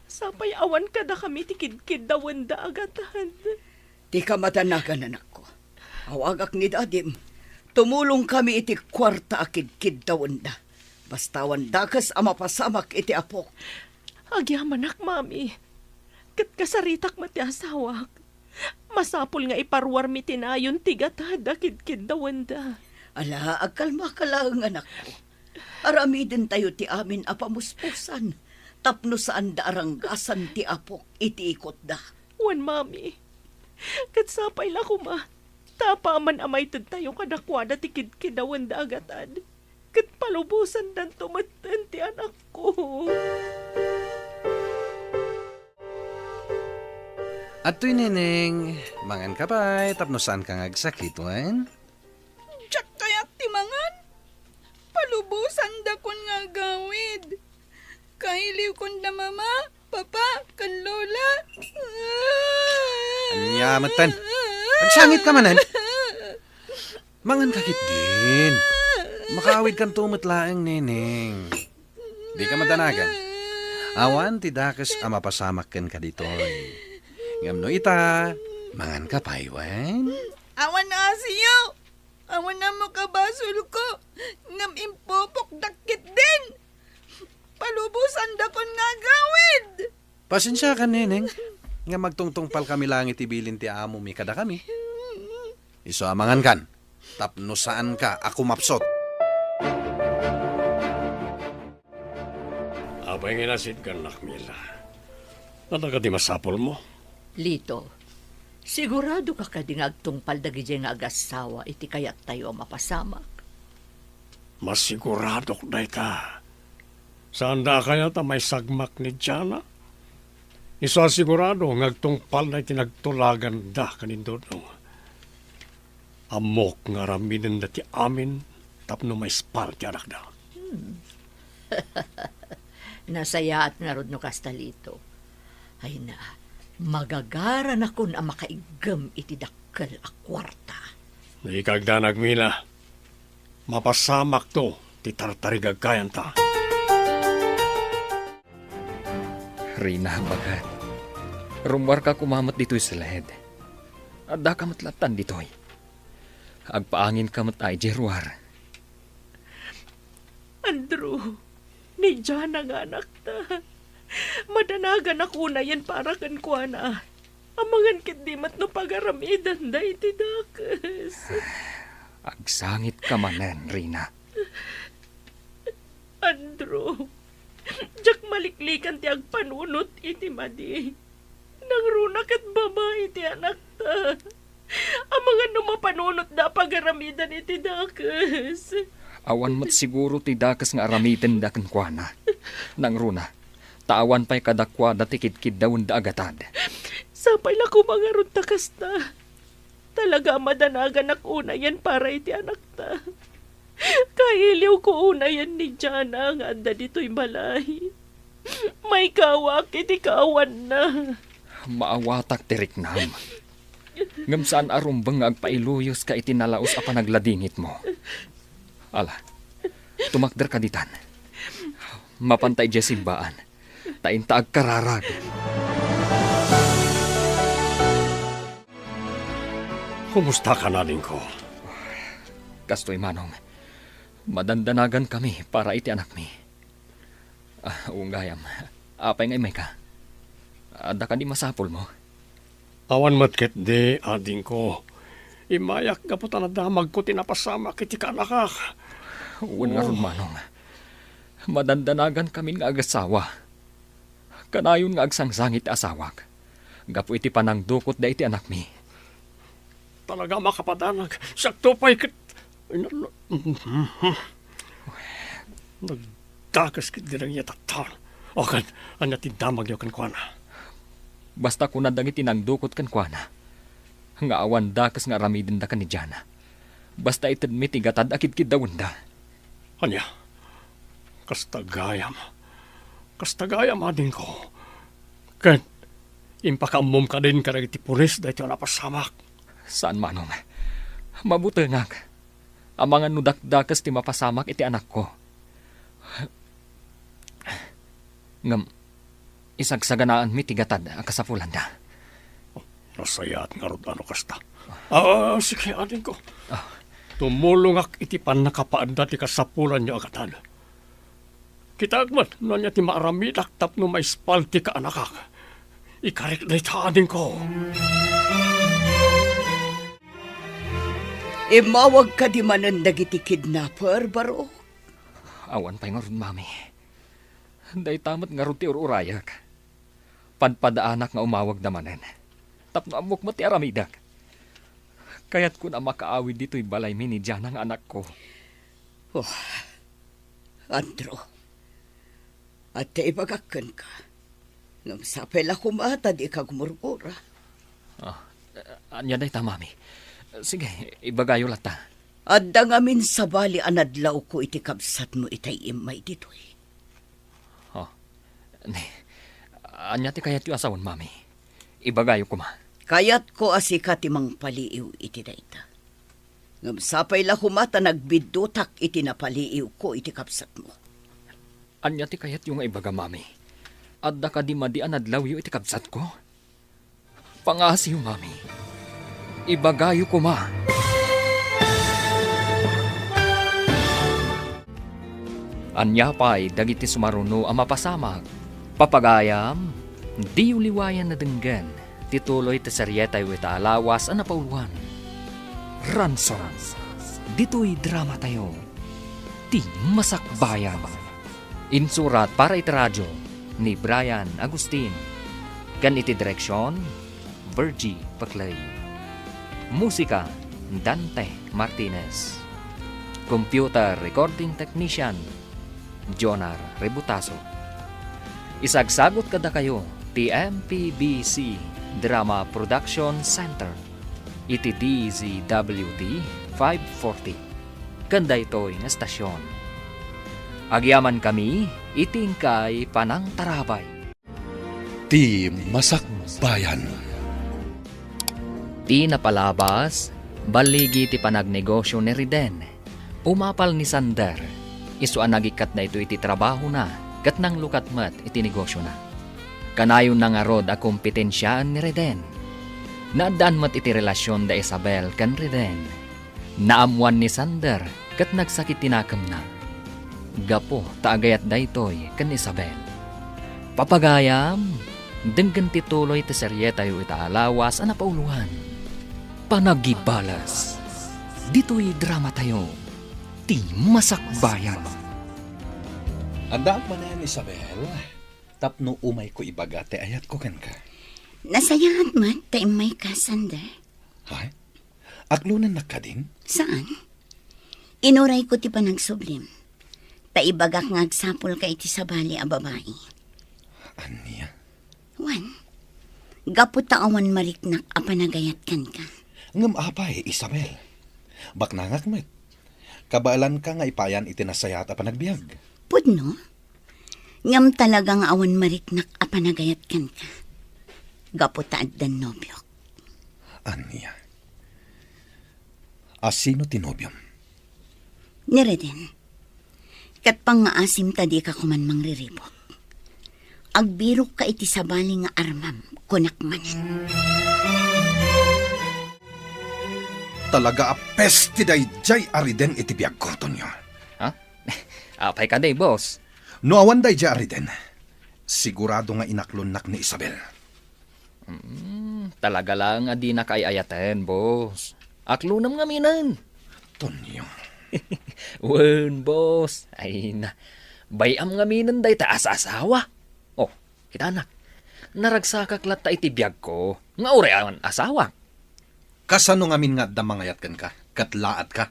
Sapay awan ka da kami tikid-kid dawan da agatan. Di ka madanagan anak ko. Awagak ni dadim. Tumulong kami iti kwarta akid-kid dawan da. Bastawan dakas amapasamak iti apok. Agyam anak, mami. Kat kasaritak mati asawak. Masapul nga iparwar mi tinayon tigatad akid-kid dawan da. Ala, agkalma ka lang anak ko. Aramidin tayo ti amin apamuspusan. Tapno saan da aranggasan ti apok iti ikot da. Wan, mami. Kat sapay la ko, ma. Tapa man amay tad tayo kadakwada ti kidkidawan da agatan. Kat palubusan dan tumatan ti anak ko. At to'y neneng, mangan ka pa'y, tapno saan ka ngagsakit, wen? Tsak kayak timangan. Palubusan da kon nga gawid. Kahiliw kon da mama, papa, kan lola. Anya, matan. Pagsangit ka manan. Mangan kakit din. Makawid kan tumutlaang neneng. Di ka madanagan. Awan ti dakas ama pasamak ken ka ditoy. Ngamno ita, mangan ka pa'y, wen? Awan na asiyo. Awan na mo kabasol ko. Ngam impopok dakit din. Palubusan da kon nga gawid. Pasensya ka, neneng. Nga magtungtungpal kami langit ibilin ti amo mi kada kami. Iso amangan kan. Tapno saan ka ako mapsot. Abay nginasid ka, Nakmila. Nalaga di masapol mo? Lito, sigurado ka kadingag tungpal dagi nga agasawa iti kayat tayo mapasamak. Mas sigurado ko na ita. Saan da kaya ta may sagmak ni Jana? Isa sigurado ngagtungpal na itinagtulagan da kanindodong. Amok nga raminin na ti amin tapno may spal ti anak da. Nasaya at nga rod no kastalito. Ay na, magagaran ako na makaigam iti dakkel a kwarta. Ikagda Nagmila. Mapasamak to ti tartarigag kayan ta. Rina, bagat. Rumwar ka kumamat dito'y sa lahed. Adda ka matlatan dito'y. Agpaangin ka matay, Jeruar. Andrew, ni Jana nga anak ta. Madanagan ako na yan para kan kuana. Amangan kit di mat no pagaramidan da iti dakas. Agsangit ka manen, Rina. Andrew, jak maliklikan ti agpanunot iti madi. Nang runak at babae iti anak ta. Amangan no mapanunot da pagaramidan iti dakas. Awan mat siguro ti dakas nga aramitin da kuana. Nang runa, taawan pa'y kadakwa da tikid-kid daun da agatad. Sapay la kumangarun takas ta. Talaga madanagan ako una yan para iti anak ta. Kahiliw ko una yan ni Jana nga anda dito'y balay. May kawak iti kawan na. Maawatak tirik nam. Ngam saan arumbang nga agpailuyos ka itinalaos a panagladingit mo. Ala, tumakder ka ditan. Mapantay dya simbaan. Taintaag kararag. Kumusta ka na, Lingko? Kastoy manong, madandanagan kami para iti anak mi. Unggayam, apay ngay may ka. Ada ka di masapol mo. Awan matket de, ading ko. Imayak ka po tanadamag ko tinapasama kiti ka nakak. Uwan nga ron manong. Madandanagan kami nga agasawa. Kanayon nga agsangsangit asawak. Gapu iti panangdukot da iti anak mi. Talaga makapadanag. Sakto pa'y kit... Nagdakas kit din ang yatatan. O kan, anya tindamag yaw kan kuana. Basta ko nadang itinangdukot kan kuana. Nga awan dakas nga ramidin da ka ni Jana. Basta itadmit igatad akid-kid dawon da. Anya, kastagayam. Kastagayam ading ko. Kan, impakamum ka din ka iti pulis da ito napasamak. Saan manong? Mabuti nga. Amangan nudakdakas ti mapasamak iti anak ko. Ngam, isagsaganaan mi tigatad ang kasapulan da. Nasaya at nga ano kasta. Sige, ading ko. Tumulungak iti pan nakapaanda ti kasapulan niya agatan. Kita agman, no niya ti maaramidak tapno may spalti ka anakak. Ikarik na ita ading ko. Mawag ka di manan dagiti kidnapper, baro? Awan pa'y nga ron, mami. Day tamat nga ron ti ururayak. Padpadaanak nga umawag namanen. Tapno amok mo ti aramidak. Kaya't ko na makaawid dito'y balay mi ni Jan ang anak ko. Andro, at ibagakan ka. Nang sapay la kumata, di ka gumurgura. Anya day ta, mami. Sige, ibagayo lata. Adda ngamin sa bali anadlaw ko iti kabsat mo itay imay ditoy. Anya ti kayat yu asawan, mami. Ibagayo ko ma. Kayat ko asika timang paliiw iti dayta. Ngam sapay la kumata nagbidutak iti napaliiw ko iti kabsat mo. Anya ti kayat yu nga ibaga, mami. Adda ka di madian adlaw yu iti kabsat ko. Pangasiw, mami. Ibagayo ko ma. Anya pa'y dagiti sumaruno ang mapasamag. Papagayam, di uliwayan na denggan. Tituloy ta saryetay wita alawas ang napauluan. Ransom, dito'y drama tayo. Ti masakbayan. Insurat para iti radyo ni Brian Agustin. Kan iti direksyon, Virgie Paclay. Musika, Dante Martinez. Computer Recording Technician, Jonar Rebutaso. Isagsagot kada kayo, TMPBC Drama Production Center. Iti DZWT 540. Kanda ito'y nga stasyon. Agyaman kami, itingkay panang tarabay. Ti Masakbayan. Ti napalabas, baligi ti panagnegosyo ni Riden. Umapal ni Sander. Isu ang nagikat na ito iti trabaho na. Kat nang lukatmat iti negosyo na. Kanayon na nga rod a kompetensyaan ni Reden. Naadaan mat iti relasyon da Isabel kan Reden. Naamuan ni Sander kat nagsakit tinakam na. Gapo taagayat da ito'y kan Isabel. Papagayam, denggan tituloy ti serye tayo itaalawas ang napauluhan. Panagibalas. Dito'y drama tayo. Ti Masakbayan. Anda man na yan, Isabel. Tapno umay ko ibagate ayat ko ken ka. Nasayahat mat, taimay ka, Sander. Hay? Aglunan na ka din? Saan? Inuray ko ti panagsublim. Taibagak nga agsapol ka iti sabali a babae. Anya? Wan, gapot awan mariknak a panagayat kan ka. Ngam apay, Isabel. Baknangak met. Kabaalan ka nga ipayan itinasayat a panagbiag. Pudno, ngam talagang awan mariknak a panagayat kan ka. Gapot taad dan nobyok. Anya? Asino tinobyom? Nireden, kat pang nga asim tadi ka kuman mangriribot. Agbirok ka iti sabali nga armam, kunak man. Talaga a pesti day jay ariden iti biag ko, Tonyo. Ha? Apay ka day, boss. No awan day jay ariden. Sigurado nga inaklonak ni Isabel. Talaga lang adi na kayayatan, boss. Aklunam nga minan. Tonyo. Wen, boss. Ay na. Bayam nga minan day taas asawa. Oh, kita anak. Naragsakak lat ta iti biyag ko. Nga urean asawa. Kasano ngamin nga damangayat kan ka? Katlaat ka?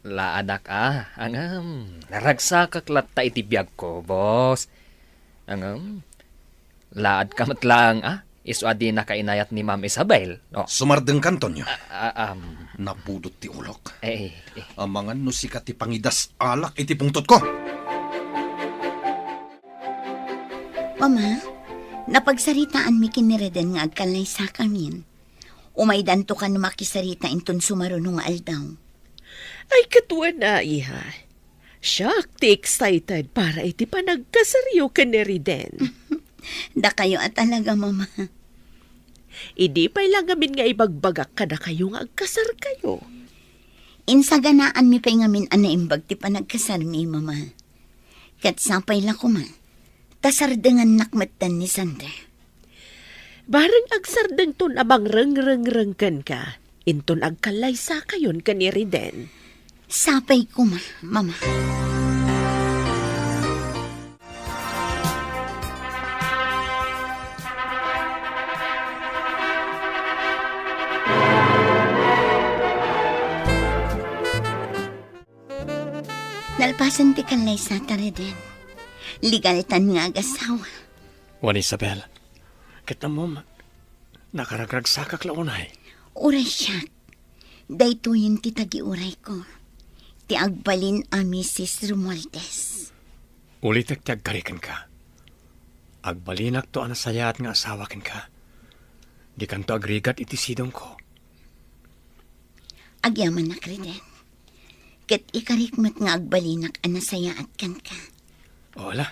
Laadak angam. Naragsakak lat ta iti biyag ko, boss. Angam. Laad ka matlang, Isu adi na kainayat ni Ma'am Isabel. Oh. Sumardeng kan, Tonyo. Napudot ti ulok. Amangan no sikat ti pangidas alak iti pungtot ko. Mama, napagsaritaan mi kinireden nga agkalay sa kamin. Umaydanto ka na makisarita inton sumarunong nga aldaw. Ay, katuwa na, iha. Shock, ti excited para iti panagkasaryo ka ni Riden. Da kayo at talaga, Mama. Idi pa'y lang gamin nga ibagbagak ka na kayo nga agkasar kayo. Insaganaan mi pa'y ngamin anaimbag ti panagkasar mi, Mama. Kat sapay lang kuma. Tasardengan nakmatan ni Sander. Barang agsardeng ton abang reng-reng-rengken ka. Inton agkalay sa kayon ka ni Riden. Sapay kuma, Mama. Nalpasan ti kalay sa Reden. Ligalitan nga agasawa. Juan Isabel, kita mo, nakaragrag sa kaklaunay. Uray siya. Dayto yun ti tagi-uray ko. Ti agbalin a Mrs. Romualdez. Ulitek ti agkarikan ka. Agbalinak to anasayat nga asawakin ka. Di kanto agrigat iti sidong ko. Agyaman na Reden. Ket ikarikmat nga agbalinak anasayaat kan ka. Wala.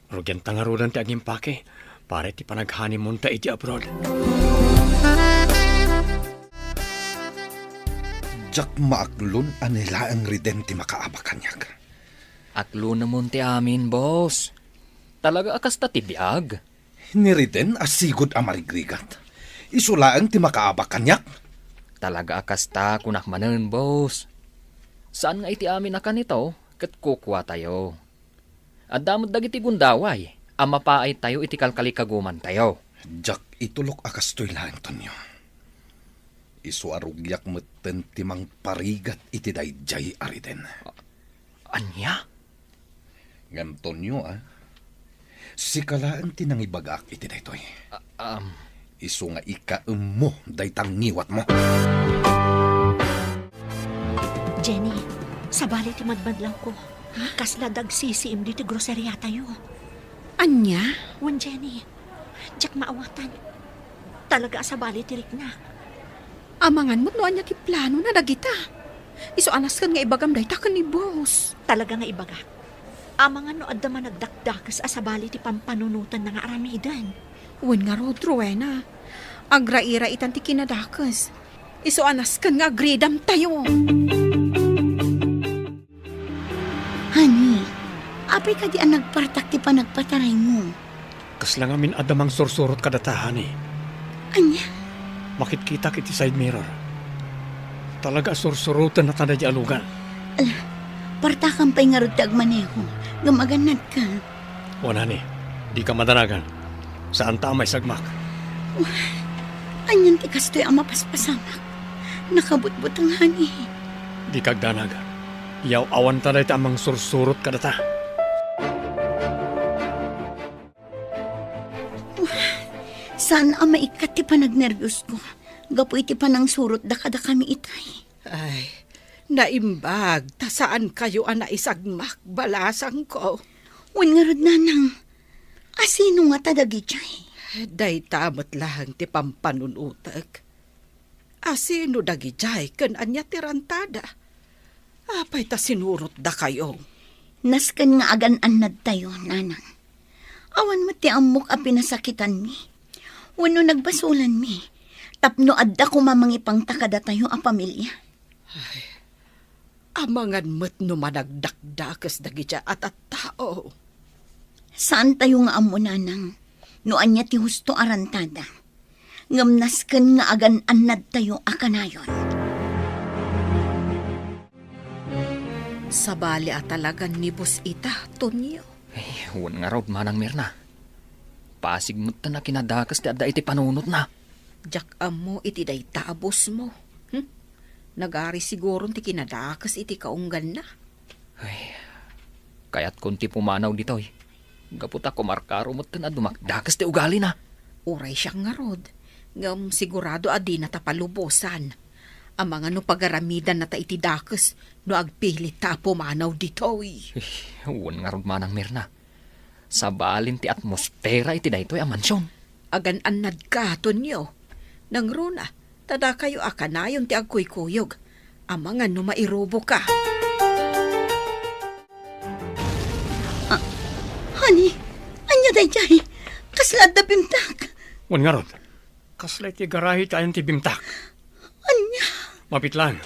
Rugyan tangarudan ti agimpake. Pare ti panag-honeymoon ta iti abroad. Jak maaklon anila ang Reden ti makaaba kanyak. Aklo naman ti amin, boss. Talaga akas ta ti biag. Ni Reden asigod a marigrigat. Isulaang ti makaaba kanyak. Talaga akas ta kunak manen, boss. Saan nga iti amin na kanito? Kat kukwa tayo. At damod dagiti gundaway. Ama pa ay tayo iti kalkalikaguman tayo. Jak itulok akas to'y lang, Tonyo. Isu arugyak metten timang parigat iti dayjay a Reden. Anya? Ngam Tonyo si kalaan ti nangibagak iti daytoy. Isu nga ikaem daytang ngiwat mo. Jenny, sabali ti madmadlaw ko. Kasla dagsisiim di ti groceria tayo. Anya? Wan Jenny, jak maawatan. Talaga sabali ti rikna. Amangan mo't no anya ti plano na dagita. Iso anas kan nga ibagam day takan ni boss. Talaga nga ibaga. Amangan no adda man nagdakdakas asabali ti pampanunutan na nga aramidan. Wen nga rod, Rowena. Agra-ira itan ti kinadakas. Iso anas kan nga agridam tayo. Honey, apay ka di ang nagpartak ti panagpataray mo. Kaslang amin adamang sursurot kadatahan eh. Anya, Makikita kiti side mirror. Talaga sursurutan na tada di alugan. partakan pa'y nga rod ti agmaneho. Gamaganad ka. Wala ni, di ka madaragan. Saan ta may sagmak? Anyan ti kastoy ang mapaspasamak. Nakabutbut ang hani. Di kagdanaga. Yaw awan taday ta amang sursurot kadata. Saan ang maikat ti panagnervyos ko? Gapu iti panang surot da kada kami itay. Ay, naimbag, ta saan kayo ang naisagmak balasang ko? Wan nga rod nanang. Asino nga tadagi jay? Day tamot lang ti pampanunutag. Asino dagi jay kan anya ti rantada? Apay ta sinurot da kayo. Nasken nga agan-anad tayo, nanang. Awan mo ti amok a pinasakitan mi. Wano nagbasulan mi. Tapno adda ko mamangipang takada tayo a pamilya. Amangan mo't no managdakdakas dagi jay at tao. Saan tayo nga amo, nanang? No anya ti husto arantada. Ngamnasken nga agan-anad tayo a kanayon. Sabali at talagang nibus ita, Tonyo. Ay, wan nga rod manang Mirna. Pasig mo ta na kinadakas ti adda iti panunot na. Jak mo iti day tabos mo. Nagari siguro ti kinadakas iti kaunggan na. Ay, kaya't kunti pumanaw dito eh. Gaputa ko markaro mo ta na dumakdakas ti ugali na. Uray siyang nga rod. Ngam sigurado adi na tapalubosan. Ang mga no pagaramidan na ta iti dakas no agpilit ta pumanaw dito eh. Wan nga rod manang Mirna. Sa balin ti atmosfera iti daytoy a mansyon. Agan-anad ka, Tonyo. Nang runa, tada kayo akanayon ti agkuy-kuyog. Amangan no mairobo ka. Honey, anya day jay? Kaslad da bimtak. Wan nga rod. Kaslay ti garahi tayo ti bimtak. Anya? Mapitlan.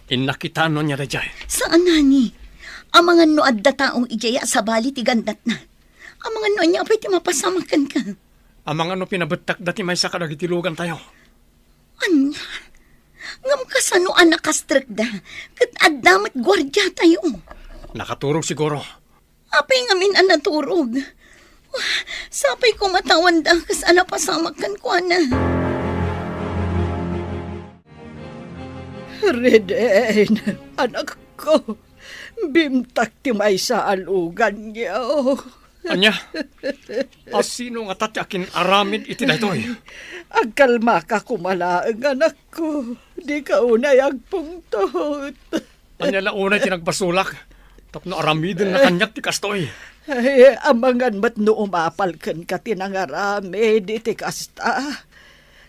Inakitaan no niya da jay. Saan, nani? Amangan no adda taong ijaya sa bali ti gandat na. Amangan no anya apay ti mapasamakan ka. Amang ano pinabetak dati may sakadag itilugan tayo. Anya? Ngam kasano anak kastrek da. Kat addamat gwardya tayo. Nakaturog siguro. Apay ngamin ang naturog. Sapay ko matawan da kas ana pasamakan ko ana. Reden, anak ko. Bimtak ti may sa alugan niya. Anya, asino nga tati akin aramid iti daytoy? Agkalma ka kumalaang anak ko. Di ka unay agpungtot. Anya launay tinagbasulak. Tapno aramidin na kanyak ti kastoy. Ay, amangan mat no umapalkan ka tinangarami di ti kasta.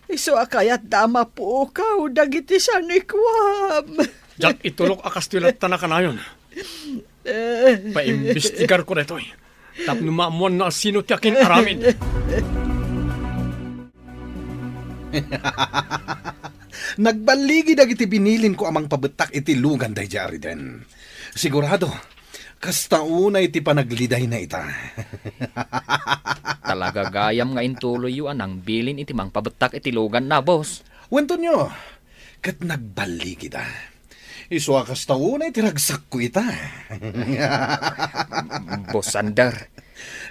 Iso akayat dama po ka dagiti sanikwam. Jak itulok akas tilat tanakanayon. Paimbestigar ko daytoy. Tapno maamuan na sino ti akin aramid. Nagbaligi dagiti binilin ko amang pabetak iti lugan day Ariden. Sigurado, kasta una iti panagliday na ita. Talaga gayam nga intuloy yu anang bilin iti mang pabetak iti lugan na, boss. Wento nyo, kat nagbaligi da. Iswa kasta una iti ragsak ko ita. Boss Sander.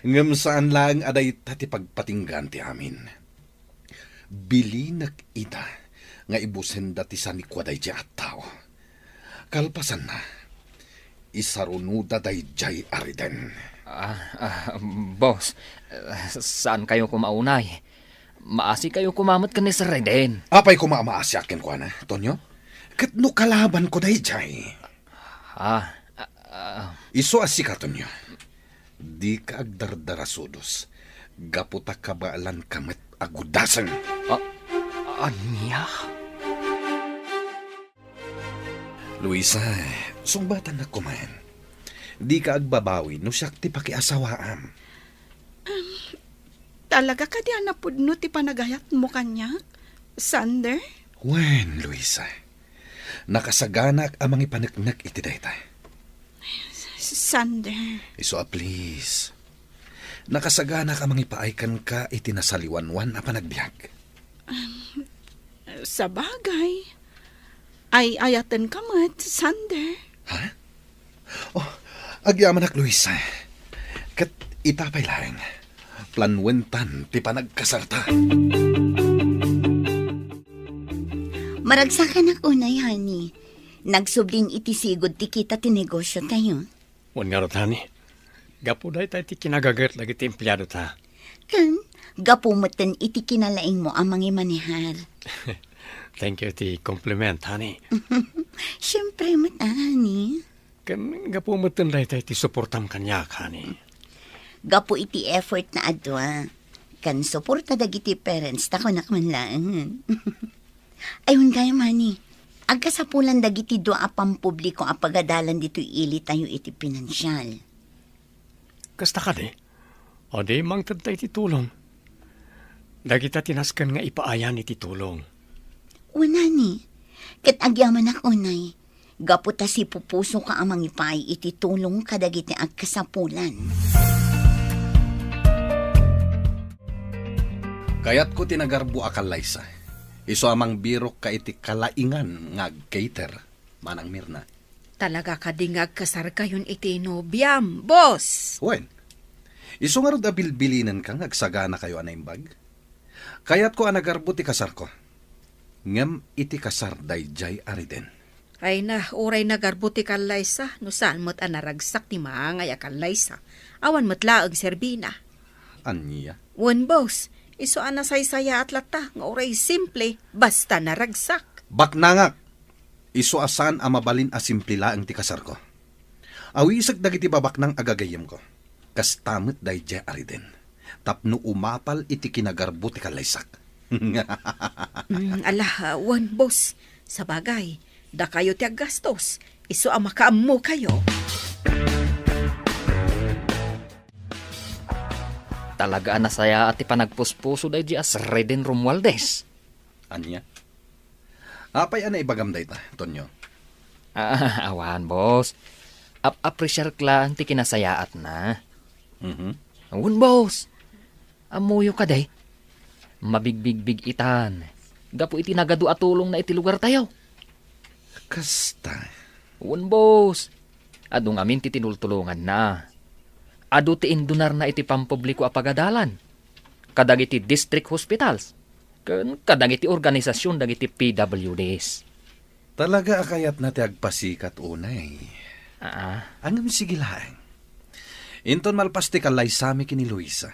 Ngam saan lang aday tati pagpatinggan ti amin. Bilinak ita nga ibusen dati sa nikwaday di at tao. Kalpasan na, isarunuda day jay Ariden. Boss, saan kayo kumaunay? Maasi kayo kumamot ka ni Sir Reden. Apay kumamaasi akin ko na, Tonyo? Kat no kalaban ko day jay. Iso asika, Tonyo. Di ka agdardarasudos. Gaputa kabaalan kamet agudasan. Anya? Luisa, sungbatan na kumain. Di ka agbabawi no siyak ti pakiasawaam. Talaga ka di anapudno ti panagayat mo kanya, Sander? Wen, Luisa. Nakasaganak amang ipanagnak iti dayta. Sander. Iso please. Nakasaganak amang ipaaykan ka iti nasaliwanwan a panagbiag. Sa bagay. Ay ayatan ka mat, Sander. Ha? Oh, agyamanak, Luisa. Kat itapay lang. Planwentan ti panagkasarta. Maragsakan ak unay, honey. Nagsubling iti sigod ti kita ti negosyo tayo. Wan nga rot, honey. Gapo day tayo ti kinagagat lagi ti empleyado ta. Kan, gapumutan iti kinalaing mo amang imanihar. Thank you ti compliment, honey. Siyempre, honey. Kan gapumutan day tayo ti suportam kanyak, honey. Gapo iti effort na adwa. Kan suporta dagiti parents tako nakmanlaan. Ayun gayam, honey. Agkasapulan dagiti doa apang publiko apagadalan dito ili tayo iti pinansyal. Kasta ka di? O di mangtad tayo ti tulong. Dagita tinaskan nga ipaayan iti tulong. Una ni, kat agyaman ak unay, gaputa si pupuso ka amang ipay iti tulong kadagiti agkasapulan. Kayat ko tinagarbo akal, Liza. Iso amang birok ka iti kalaingan nga cater, manang Mirna. Talaga ka dingag kasar kayon iti nobyam, boss. Wen, iso nga rod abilbilinan kang agsagana kayo anaimbag. Kayat ko anagarbo ti kasar ko. Ngem iti kasar day jay Ariden. Ay na, oray na garbuti ka, Liza. No saan mo't anaragsak ti maangay akal, Liza. Awan mo't laag serbina. Anya? Wan, boss. Iso anasaysaya at lata. Nga oray simple, basta naragsak. Baknangak! Iso asan amabalin a simple laang ti kasar ko. Awisag dagiti babak ng agagayam ko. Kastamit day jay Ariden. Tapno umapal iti kinagarbo ti kalaysak. Wan, boss. Sa bagay, da kayo ti aggastos. Iso ang makaammo kayo. Talaga nasaya at ipanagpuspuso day di as Reden Romualdez. Anya? Apay ana ibagam day ta, Tonyo. Awan, boss. Appreciate lang ti kinasayaat na. Awan, boss. Amuyo ka day. Mabigbig-big itan. Gapo iti nagadu atulong na iti lugar tayo. Kasta. Awan, boss. Adong amin ti tinultulungan na. Adu ti indunar na iti pampubliko apagadalan. Kadagiti district hospitals. Kadagiti organisasyon dagiti PWDs. Talaga akayat na ti agpasikat unay. Angam sige laeng. Inton malpas ti kalay sami kini Luisa.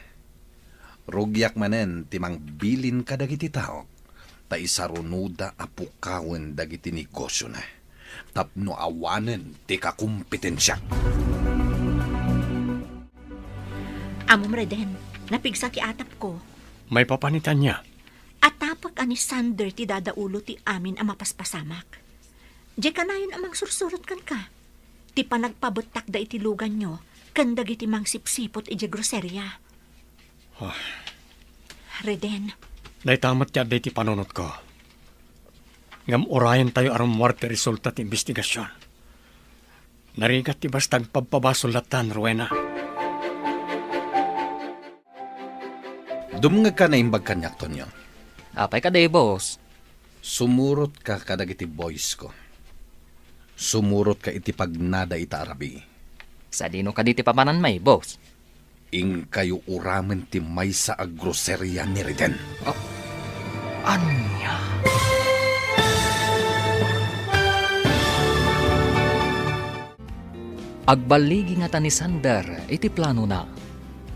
Rugyak manen timang bilin ka dagiti tao. Ta isarunuda apukawen dagiti negosyo na. Tapno awanen ti kakumpetensya. Amom Reden, napigsa ki atap ko. May papanitan niya. At tapag ani Sander ti dadaulo ti amin ang mapaspasamak. Di ka na yun amang sursurot kan ka. Ti panagpabutak da iti lugan nyo, kandag iti mang sipsipot iti groserya. Reden, Naitamat niya di ti panunot ko. Ngam orayan tayo aram muarte resulta ti investigasyon. Narigat ti bastang pagpabasulatan, Rowena. Dumngag ka na imbag kanyak tonyo. Apay ka day, boss. Sumurot ka kadag iti boys ko. Sumurot ka iti pagnada ita arabi. Sa dino ka diti papanan may, boss. Ing kayo uramen ti may sa agroserya ni Reden. Anya? Agbaligi nga ta ni Sander, iti plano na.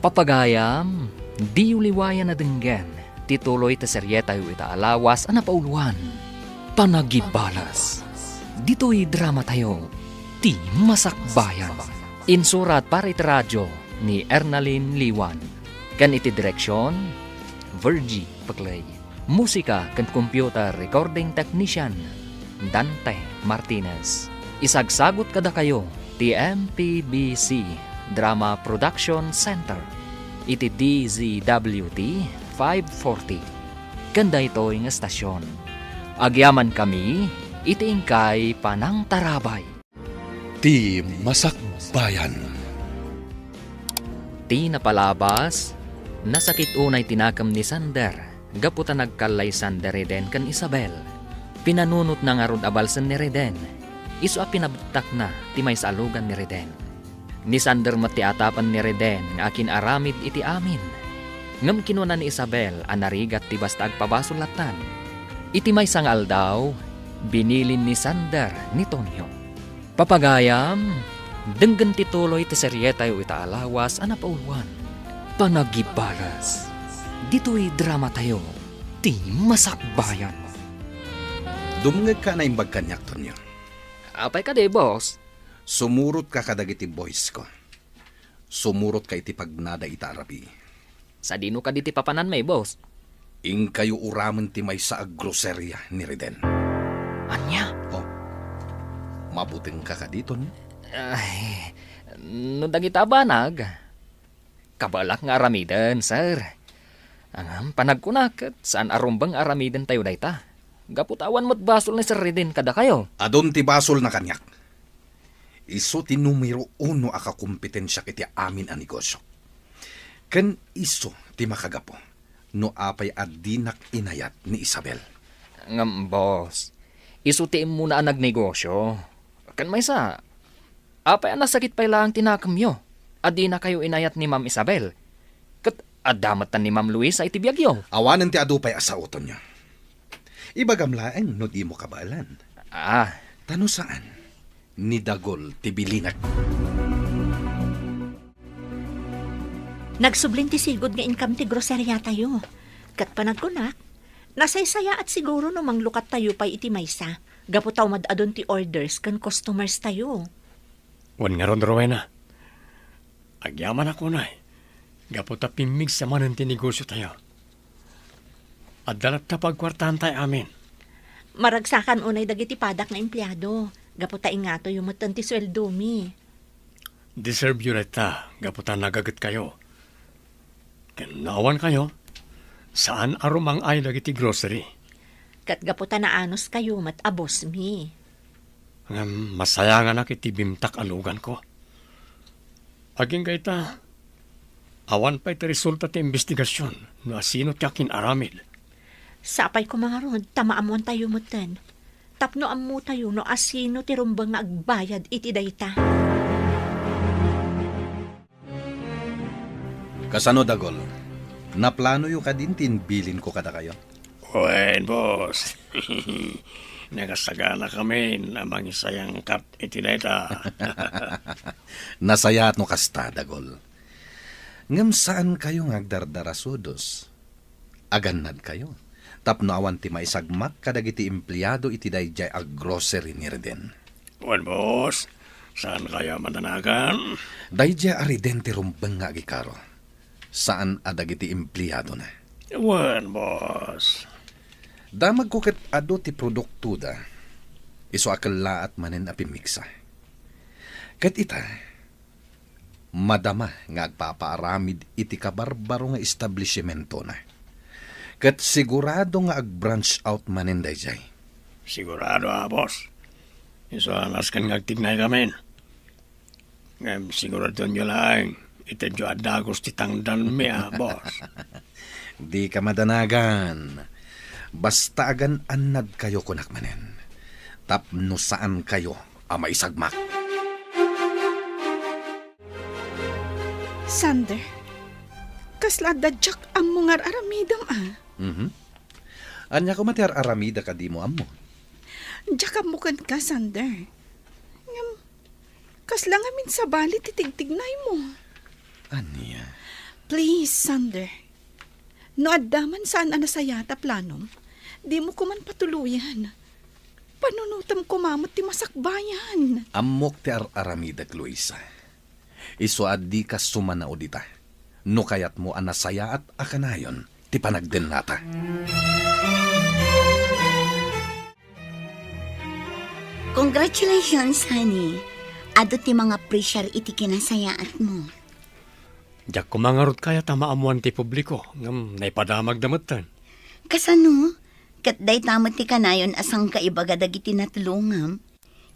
Papagayam, di uliwayan na denggen, tituloy ta seryeta yu ita alawas ana pauluan. Panagibalas. Dito'y drama tayo, ti masakbayan. Insurat para iti radyo ni Ernalyn Liwan. Kan iti direksyon, Virgie Paclay. Musika kan computer recording technician, Dante Martinez. Isagsagot kada kayo, ti MPBC Drama Production Center. Iti DZWT 540. Ganda ito'y nga estasyon. Agyaman kami, iti ingkay panang tarabay. Ti Masakbayan. Ti napalabas, nasakit unay tinakam ni Sander, gaputa nagkalay Sander Reden kan Isabel. Pinanunot na nga rod abalsan ni Reden, iso a pinabtak na ti may salugan ni Reden. Ni Sander matiatapan ni Reden nga akin aramid iti amin. Ngam kinuna ni Isabel anarigat ti basta agpabasulatan. Iti may sangal daw, binilin ni Sander ni Tonyo. Papagayam, denggan tituloy ti seryeta yu ita alawas ana pauluan. Panagibalas. Dito'y drama tayo, ti masakbayan. Dumngag ka na imbag kanyak tonyo. Apay ka de, boss. Sumurot ka kadag iti boys ko. Sumurot ka iti pagnada ita arabi. Sa dino ka diti papanan may, boss. Ing kayo uramen ti may sa agroserya ni Reden. Anya? Mabuting ka ka dito niyo. Ay, no dagita banag. Kabalak nga aramidan, sir. Ang panagkunak, saan arumbang aramidan tayo dayta? Gaputawan mo't basol ni Sir Reden kada kayo. Adon ti basol na kanyak. Iso ti numero 1 akakumpetensya kiti amin a negosyo. Ken iso ti makagapo no apay adinak inayat ni Isabel. Ngam, boss. Isutiin mo na ang nagnegosyo. Kan may sa, apay ang nasakit pa lang tinakam nyo. Adi na kayo inayat ni Ma'am Isabel. Kat adamat ni Ma'am Luisa iti biyagyo. Awanan ti adupay asauton niya. Ibagamlaeng no di mo kabalan. Tano saan? Ni Dagol ti bilinag. nagsubling ti sigod nga income ti groserya tayo. Kat panagkunak, nasaysaya at siguro no manglukat tayo pa iti maysa. Gaputaw madadon ti orders kan customers tayo. Wan nga ron, Rowena. Agyaman ako na eh. Gaputa pimig sa manan ti negosyo tayo. At dalat ta pagkwartahan tayo amin. Maragsakan unay dagiti padak na empleyado. Gaputa ingato yung matan ti sweldo mi. Deserve yun ta. Gaputa nagagat kayo. Kanawan kayo. Saan arumang ay dagiti grocery? Kat gaputa na anos kayo mat abos mi. Masaya nga na kiti bimtak alugan ko. Aging kayta, awan pa iti resulta ti investigasyon no asino ti akin aramid. Sapay ko mga rod, tamaamuan tayo mutan. Tapno amu tayo no asino ti rumbang nga agbayad iti dayta. Kasano Dagol? Naplano yung kadintin bilin ko kada kayo? Wen, boss. nagasagana kami na mangisayang kat itineta. Nasayat no kasta, Dagol. Ngam saan kayo ngagdardarasudos? Aganad kayo. Tapno awan ti maisagmak kadagiti empleyado iti dayjay ag grocery ni Reden. Wan, boss. Saan kaya madanagan? Dayjay ariden ti rumbeng nga agikaro. Saan adagiti empleyado na? Wan, boss. Damag ko ket ado ti produkto da. Iso akala at manen apimiksa. Ket ita, madama nga agpapaaramid iti kabarbaro nga establishmento na. Ket sigurado nga ag-branch out manen dayjay. Sigurado boss. Iso alas kan ngagtignay kami. Ngam sigurado nyo lang. Itadyo adagos titangdan mi boss. Di ka madanagan. Basta agan anad kayo kunak manen. Tapno saan kayo ama isagmak. Sander, kasla dadyak ang mga aramidam Anya ko matiar aramida ka di mo amo. Diyak mo kan ka, Sander. Ngam, kasla ngamin sa bali titigtignay mo. Anya? Please, Sander. No addaman saan anasayata planom, di mo ko man patuluyan. Panunutam ko mamot ti masakbayan. Amok ti aramida, Luisa. Iso addi ka sumanao dita. No kayat mo anasaya at akanayon ti panagden nata. Congratulations, honey. Ado ti mga pressure iti kinasayaat mo. Diyak kumangarot kaya tamaamuan ti publiko. Ngam naipadamag damutan. Kasano? Kat day tamot ti kanayon asang kaibaga dagiti natulungam.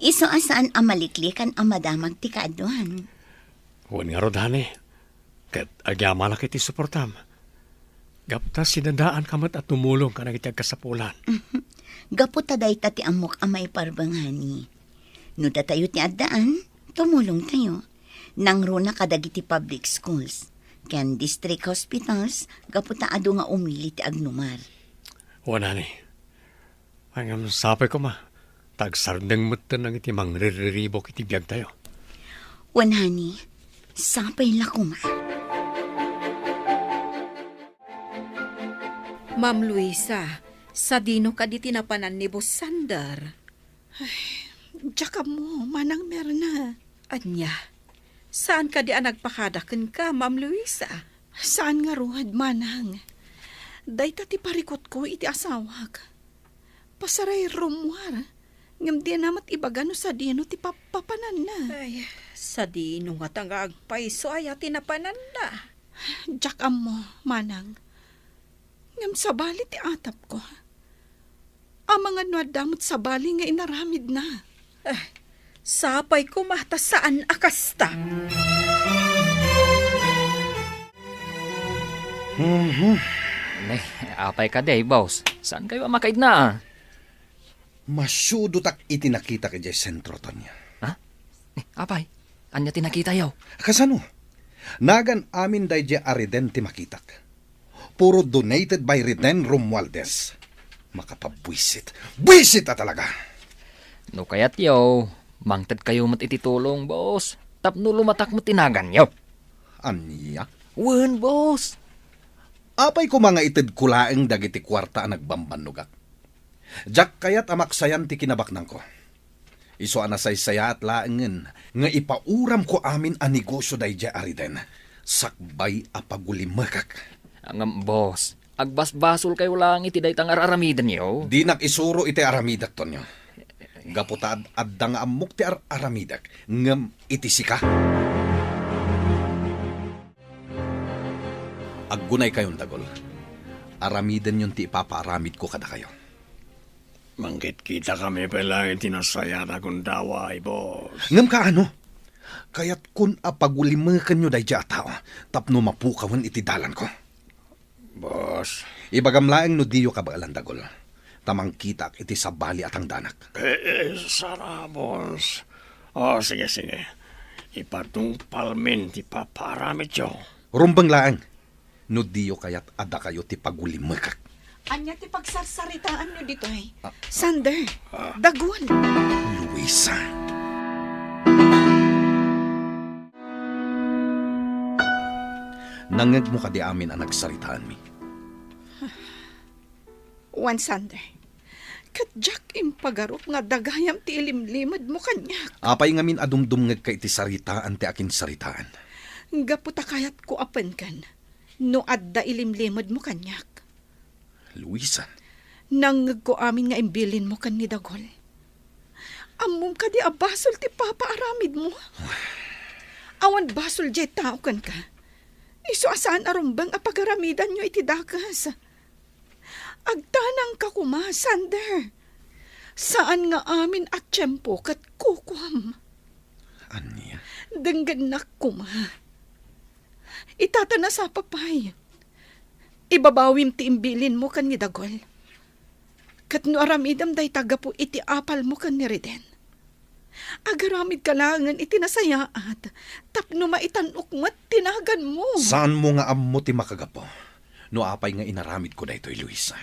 Iso asaan amaliklikan ang madamag ti kaaduan. Huwag nga rodhani. Kat agyamalak iti suportam. Gapta sinadaan kamat at tumulong ka nagitiag kasapulan. Gaputa day ti amok amay parbanghani. No tayo ti addaan, tumulong tayo. Nangruna kadagiti public schools. Ken district hospitals, gaputa ado nga umili ti agnumar. Wala ni. Ang sapay ko tagsardeng mutan ng iti mangriribok iti biyag tayo. Wanhani, sapay lakuma. Ma'am Luisa, sa dino ka di tinapanan ni Boss Sander. Ay, diyak mo, manang merna. Anya, saan ka di nagpakadakan ka, Ma'am Luisa? Saan nga ruhad, manang? Day ti parikot ko iti asawag. Pasaray rumwar. Ngam di namat ibagano sa dino ti papapanan na. Ay, sa dino nga tanga agpaiso ay tinapanan na. Diyak mo, manang. Ngam sa bali ti atap ko. Ang mga nuadamot sa bali nga inaramid na. Sapay ko mahta saan akasta. Nay, apay ka day, boss. Saan kayo makaid na? Masyudo tak itinakita ka jay sentro to niya. Ha? Apay, anya tinakita yaw? Kasano? Nagan amin day jay ariden ti makitak. Puro donated by Reden Romualdez. Makapabwisit. Bwisit na talaga! No kayat yaw, mangtad kayo mat ititulong, boss. Tapno lumatak mo tinagan yaw. Anya? Wen, boss. Apay ko mga itid kulaeng dagiti kwarta ang nagbambanugak. Jak kayat amaksayan ti kinabaknang ko. Iso anasaysaya at laengen nga ipauram ko amin ang negosyo day jay ariden. Sakbay apagulimakak. Ang boss, agbasbasol kayo lang iti day tangar aramidan yaw. Di nakisuro iti aramidak to nyo. Gaputad adda nga amok ti aramidak ngem iti sika. Aggunay kayon, Dagol. Aramidan yun ti ipapaaramid ko kada kayo. Mangkit kita kami pala itinasaya na kung daway, boss. Ngem ka ano? Kaya't kun apagulimakan nyo day dya tao, tapno mapukawan iti dalan ko. Boss. Ibagamlaeng no diyo ka bagalan, Dagol. Tamang kitak iti sabali at ang danak. Sana, boss. Sige. Ipadong palmin ti paparamit yo. Rumbang laang. No diyo kayat ada kayo ti pagulimakak. Anya ti pagsarsaritaan nyo dito ay. Sander, dagol. Luisa. Nangag mo ka di amin ang nagsaritaan mi. Wan Sander. Kat Jack impagarop nga dagayam ti ilimlimad mo kanyak. Apay ngamin adumdumngag ka iti saritaan ti akin saritaan. Gaputa kayat ko apan kan. No adda ilimlimad mo kanyak. Luisa. Nangag ko amin nga imbilin mo kan ni dagol. Amom ka di abasol ti papaaramid mo. Awan basol jay tao kan ka. Iso asaan arumbang apagaramidan nyo iti dakas. Agtanang ka kuma, Sander. Saan nga amin at tiyempo kat kukwam. Anya? Dengganak kuma. Itatana sa papay. Ibabawim ti imbilin mo kan ni dagol. Kat no aramidam day taga po iti apal mo kan ni Reden. Agaramid kalangan iti nasayaat. Tapno maitanok mo't tinagan mo. Saan mo nga ammo ti makagapo? No apay nga inaramid ko daytoy, Luisa.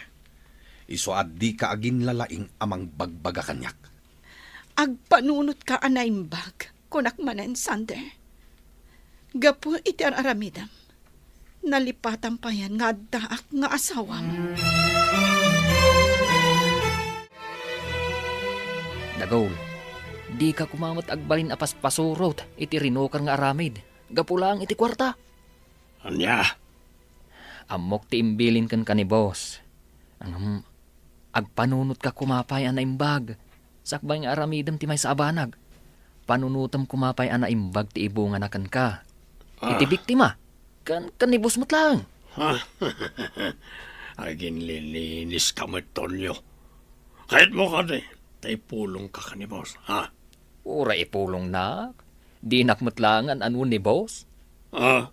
Iso addi ka agin lalaing amang bagbaga kanyak. Agpanunot ka anaimbag. Kunak manan, Sander. Gapo iti aramidam. Nalipatan pa yan nga daak nga asawam. Dagol, di ka kumamat agbalin apas pasurot iti rinokar nga aramid. Gapulang iti kwarta. Anya? Amok ti imbilin kan ni boss. Agpanunot ka kumapay ana imbag. Sakbay nga aramidam ti may sa abanag. Panunutam kumapay ana imbag ti ibungan na kan ka. Iti biktima. Kan ni boss mo't lang. Agin lilinis ka mo, Tonyo. Kahit mo ka di, tay pulong ka ni boss, ha? Ura ipulong na. Di nakmatlangan anu ni boss. Ang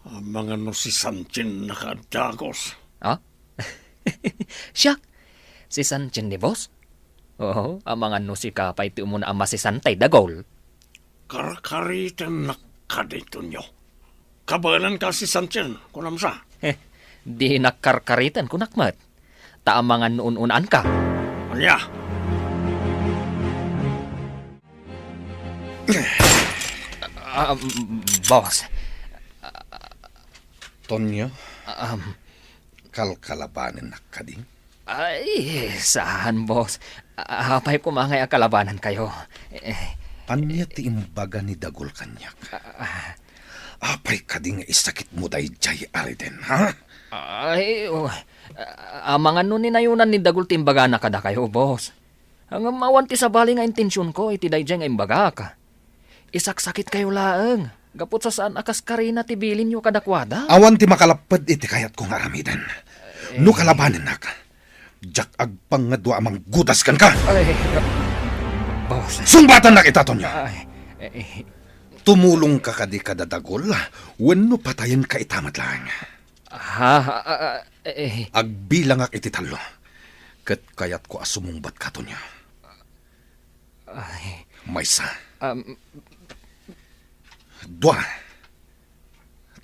mga no si Sanchin nakadagos. Ha? Siyak. Si Sanchin ni boss? Oo, ang mga no si kapay ti umuna ama si Santay Dagol. Karakaritan na ka di, Tonyo. Kabalan ka si Sanchin, kunam sa. Di nakarkaritan kunakmat. Taamangan noon-unan ka. Anya? Boss. Tonyo, kalkalabanin na ka din. Ay, saan boss? Apay kumangay akalabanan kayo. Anya ti imbaga ni Dagol kanyak. Apay ka din nga isakit mo day jay ariden, ha? Ay, amangan nun ninayunan ni Dagol timbaga na kada kayo, boss. Ang mawanti sa bali nga intensyon ko, iti dayjay nga imbaga ka. Isaksakit kayo laeng. Gapot sa saan akas karina tibilin nyo kadakwada? Awan ti makalapad iti kayat kong aramidan. No kalabanin na ka. Jak agpang nga dua amang gudas kan ka. Ay, boss. Sumbatan na kita, Tonyo. Ay, Tumulong ka kadi kadadagol. Wenno patayin ka itamat lang. Agbilang ak iti talo. Kat kayat ko asumungbat ka, Tonyo. Maysa. Dua.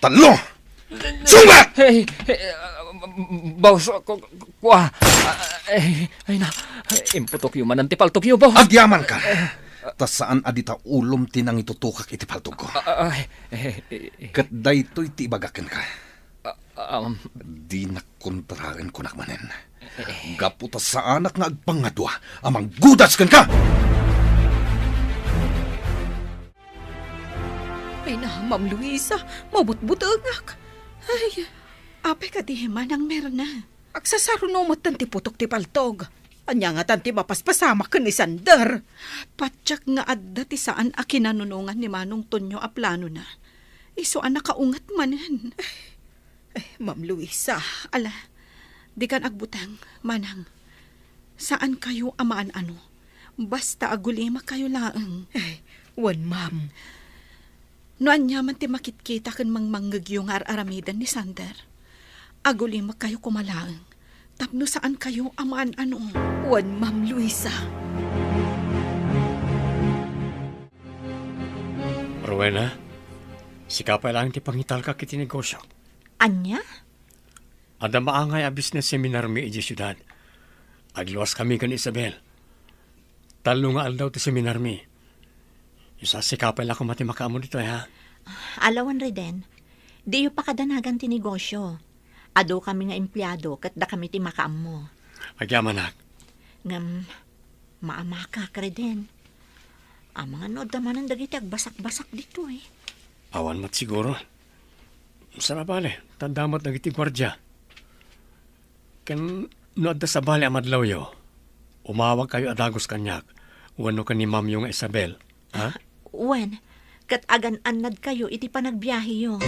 Talo! Sumbat! hey, boss, kwa. Ay na, imputok yung manantipaltok yung boss. Agyaman ka. Tas saan adita ulom tinang itutukak iti paltog ko. Kat daytoy ti ibagakin ka. Di nakontraren ko nakmanen. Gaputa sa anak nga agpangadwa, amang gudas kan ka! Ay na, Ma'am Luisa, mabutbutangak. Ay, apay ka di manang meron na. Agsasarunumot tanti putok ti paltog. Anya nga tanti mapaspasama ka ni Sander. Patsak nga adda ti saan a kinanunungan ni Manong Tonyo a plano na. Iso an nakaungat manen. Ay, Ma'am Luisa, ala, di kan agbutang, manang. Saan kayo amaan ano? Basta agulima kayo laeng. Ay, wan ma'am. Noan yaman ti makitkita kan mangmanggagyo nga aramidan ni Sander. Agulima kayo kumalaeng. Tapno saan kayo amaan ano? Wan, Ma'am Luisa. Rowena, sikapay lang ti pangital ka kiti negosyo. Anya? Ada maangay a business seminar mi iji syudad. Agluwas kami kan Isabel. Talo nga aldaw ti seminar mi. Isa sikapay lang ako mati makaamo dito ha. Alawan Reden, di yu pa kadanagan ti negosyo. Ado kami nga empleyado kat da kami ti makaam mo. Agyaman nak. Ngam, maamaka ka Reden. Ang mga nood naman ang dagiti agbasak-basak dito eh. Awan mat siguro. Sana bale, tandamot nagiti gwardya. Kan nood sa bale amadlaw yo. Umawag kayo adagos kanyak. Wano ka ni Ma'am yung Isabel. Ha? Wen, kat agan-anad kayo iti panagbiyahe yo.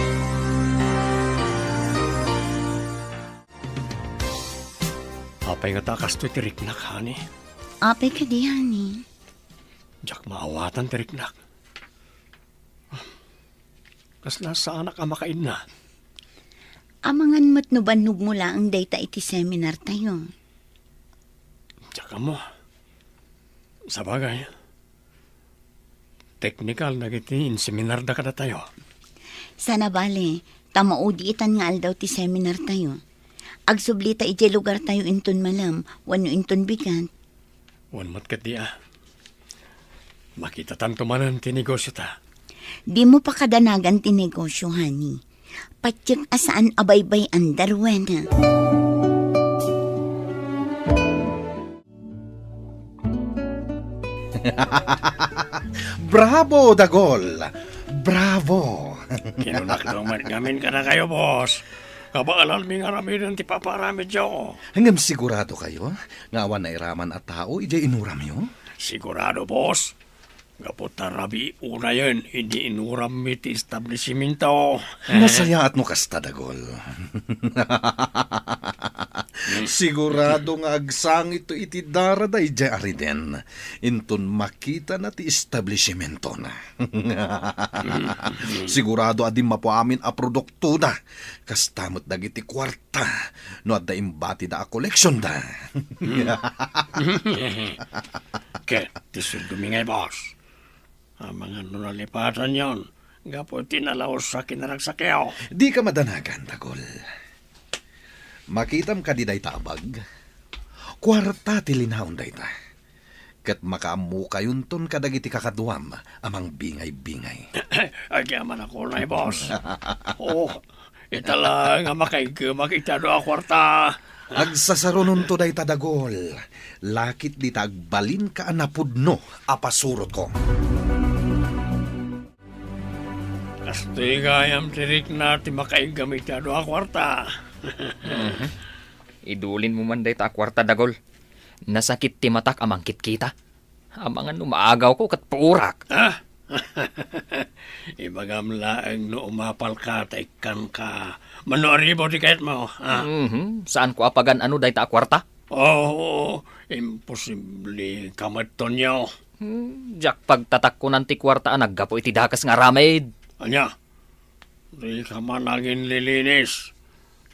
Apay nga takas to tiriknak, hani. Apay ka di, honey. Diyak maawatan tiriknak. Kasla sa anak ang makain na. Amangan mo't no banog mo lang data iti seminar tayo. Diyak mo. Sa bagay. Technical na giti in seminar da kada tayo. Sana bale, tamaudi itan nga aldaw ti seminar tayo. Agsublita iti lugar tayo inton malam, wano inton bigat. Wan mat kat di Makita tanto manan ti negosyo ta. Di mo pa kadanagan ti negosyo, honey. Patsyak asaan abaybay ang darwen. Bravo, Dagol! Bravo! Kinunak naman gamin ka na kayo, boss. Kabaalan mi nga ramidan ti paparami dyo. Hanggang sigurado kayo, nga awan na iraman at tao, ijay inuram yo? Sigurado, boss. Kapot na rabi, una yun, hindi inuram mi ti establishmento. Nasaya at no kasta, Dagol. Sigurado nga agsang ito iti darada ijay ariden. Inton makita na ti establishmento na. Sigurado adim mapuamin a produkto na. Kastamot dagiti kwarta. No adda imbati da a koleksyon da. Ket, tisod dumingay, boss. Ang mga nunalipatan yon, gapo tinalaos sa kinaragsakyaw. Di ka madanagan, Dagol. Makitam ka di day tabag. Kwarta tilinhaon day ta. Kat makaamu kayunton kadagiti kakaduam amang bingay-bingay. Agyaman ako na, boss. Oh, itala nga makita do a kwarta. Agsasarunon to day ta, Dagol. Lakit di tagbalin ka anapudno apasurot ko. Kastoy gayam tirik na ti makaigamit do a kwarta. Idulin mo man day ta kwarta Dagol. Nasakit ti matak amang kita. Amangan umaagaw ko kat puurak. Ha? Ibagam laeng no umapal ka, taikan ka. Manoribo di kahit mo. Ha? Saan ko apagan ano day ta kwarta? Oh, imposible kamaton nyo. Jak pagtatak ko nanti kwarta naggapo iti dakas nga ramid. Anya, di ka man naging lilinis.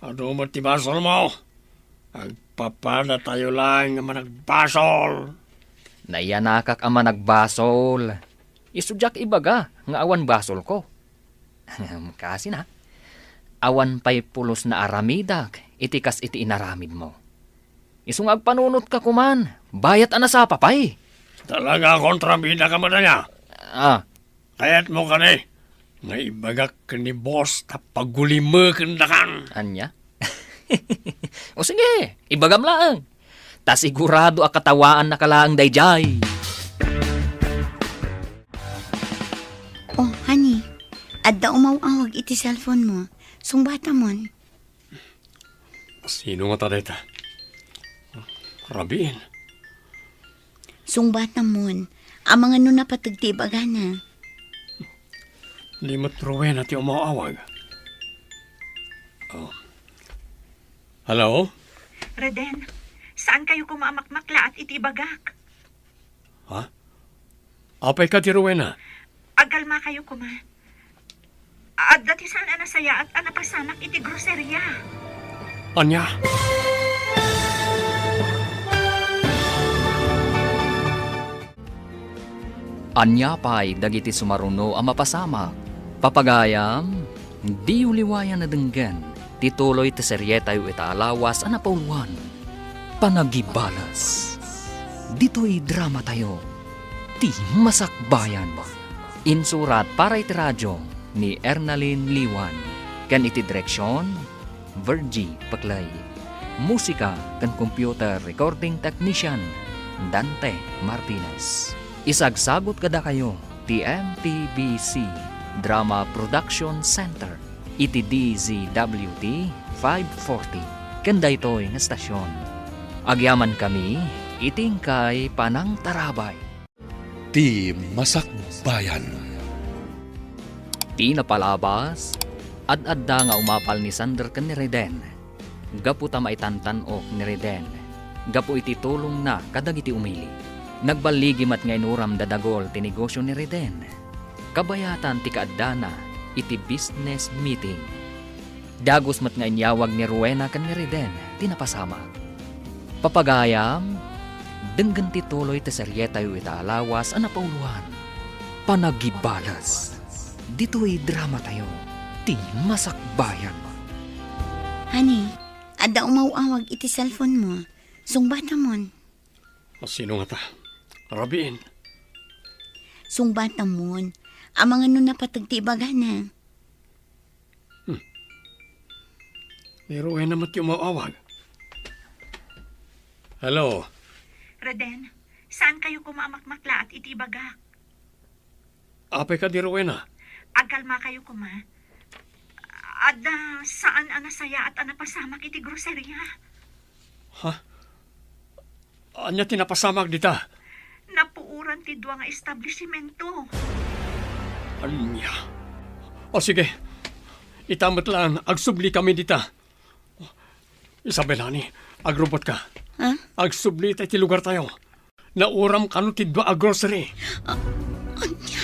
Ado mo ti basol mo. Agpapada tayo lang nga managbasol. Nayanakak ama nagbasol. Isudyak ibaga nga awan basol ko. Kasi na, awan pa'y pulos na aramidak, itikas iti inaramid mo. Isung agpanunot ka kuman, bayat anasa papay. Talaga kontrabida ka mo na niya. Kayat mo ka ni. Nga ibagak ka ni boss tapaguli mo kandakan. Anya? O sige, ibagam lang. Ta sigurado akatawaan na kalaang dayjay. Oh, honey, adda umawawag iti cellphone mo. Sungbata mon. Sino nga ta? Rabiin. Sungbata mon. Ang mga nun napatagtibaga na. Di mo truwen at yung umawag. Oh. Hello? Reden, saan kayo kumamakmakla at itibagak? Ha? Apay ka ti Rowena? Agalma kayo kuma. At dati saan anasaya at anapasanak iti groserya. Anya? Anya pa'y dagiti sumaruno ang mapasama. Papagayam, di uliwayan na denggan. Tituloy ti serye tayo itaalawas ang napauluan. Panagibalas. Dito'y drama tayo. Ti masakbayan. Insurat para iti radyo ni Ernalyn Liwan. Kan iti direksyon, Virgie Paklay. Musika kan computer recording technician, Dante Martinez. Isagsagot kada kayo, ti MTBC Drama Production Center. Iti DZWT 540. Kanda ito'y nga stasyon. Agyaman kami, itingkay panang tarabay. Ti Masakbayan. Di napalabas, ad-adda nga umapal ni Sander ken ni Reden. Gapu ta maitantanok ni Reden. Gapu iti tulong na kadag iti umili. Nagbaligi mat nga inuram dadagol ti negosyo ni Reden. Kabayatan ti kaadda na iti business meeting. Dagos mat nga inyawag ni Rowena ken ni Reden tinapasama. Papagayam, denggan ti tuloy ti serye tayo itaalawas ang napauluan. Panagibalas. Dito'y drama tayo. Ti masakbayan. Honey, ada umawawag iti cellphone mo. Sungbata mon. Sino nga ta? Rabiin. Sungbata mon. Ang mga nun napatagtibaga na. Pero naman yung mawawag. Hello? Reden, saan kayo kumamakmakla at itibaga? Apay ka di Rowena? Agkalma kayo kuma. Ada saan anasaya at anapasamak iti groceria? Ha? Anya tinapasamag dita? Napuuran ti dua nga establishmento. Anya? O sige, itamot lang, agsubli kami dita. Isabelani, agrobot ka. Ha? Agsubli tayo ti lugar tayo. Nauram kanu ti dua a grocery. Anya?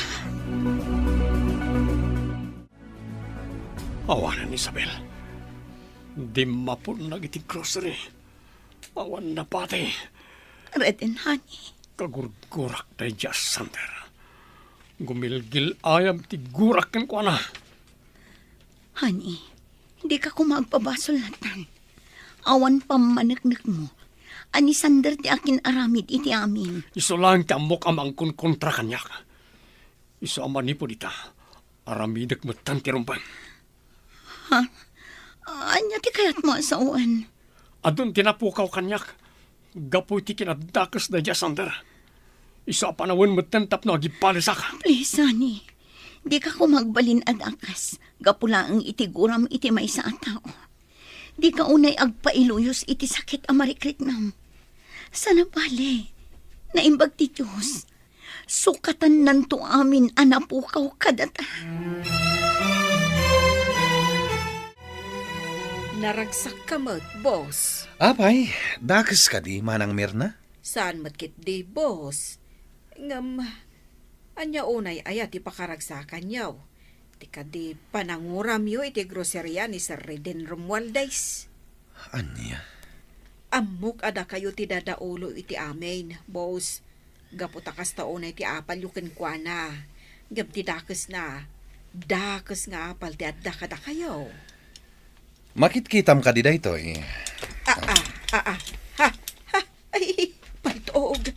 Awanan, Isabel. Di mapun na iti grocery. Awan na pati. Reden, honey. Kagurgurak tayo dyan, Sander. Gumilgil ayam ti gurak kan ko na. Honey, hindi ka kumagpabasulatan. Awan pamanagnak mo. Ani Sander ti akin aramid iti amin. Iso lang ti amok amang kun kontra kanyak. Iso aman ni po dita. Aramidak mo tan ti rumpan. Ha? Anya ti kayat mo sa uwan. Adun tinapukaw kanyak. Gapoy ti kinadakas na dyan, Sander. Iso panawin mo tan tapno agipalisak. Please, honey. Di ka kumagbalin adakas. Gapula ang itiguram iti may sa tao. Di ka unay agpailuyos iti sakit amarikrit nam. Sana bale, naimbag ti Diyos. Sukatan nanto amin anapukaw kadata. Naragsak ka mat, boss. Apay, dakas ka di manang Mirna? Saan matkit di, boss? Ngam, anya unay ayat ipakaragsakan yaw. Ti kadi pananguram yo iti grocerya ni Sir Reden Romualdez. Anya? Amok ada kayo ti dadaulo iti amin, boss. Gaputakas taon iti apal yuken kwa na. Gam ti dakas na. Dakas nga apal ti adda kada kayo. Makitkitam ka di dayto eh. Ay, paltog.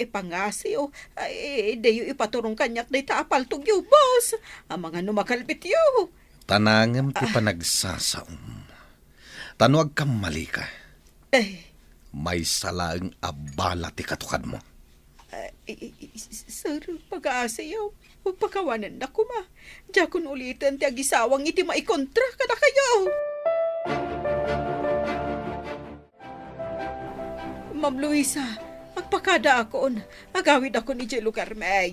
Pangasi o. Ay, dayo ipaturong kanyak day taapal tugyo, boss. Ang mga numakalbit yo. Tanangam ti panagsasaom. Tanuag kang mali ka. Ay, May salaang abala ti katukan mo. sir, pag-aasi yo. Pagkawanan na kuma. Diyan ulitin ti agisawang iti maikontra kada kayo. Ma'am Luisa, magpakada akon. Agawid ako ni Jello Carmay.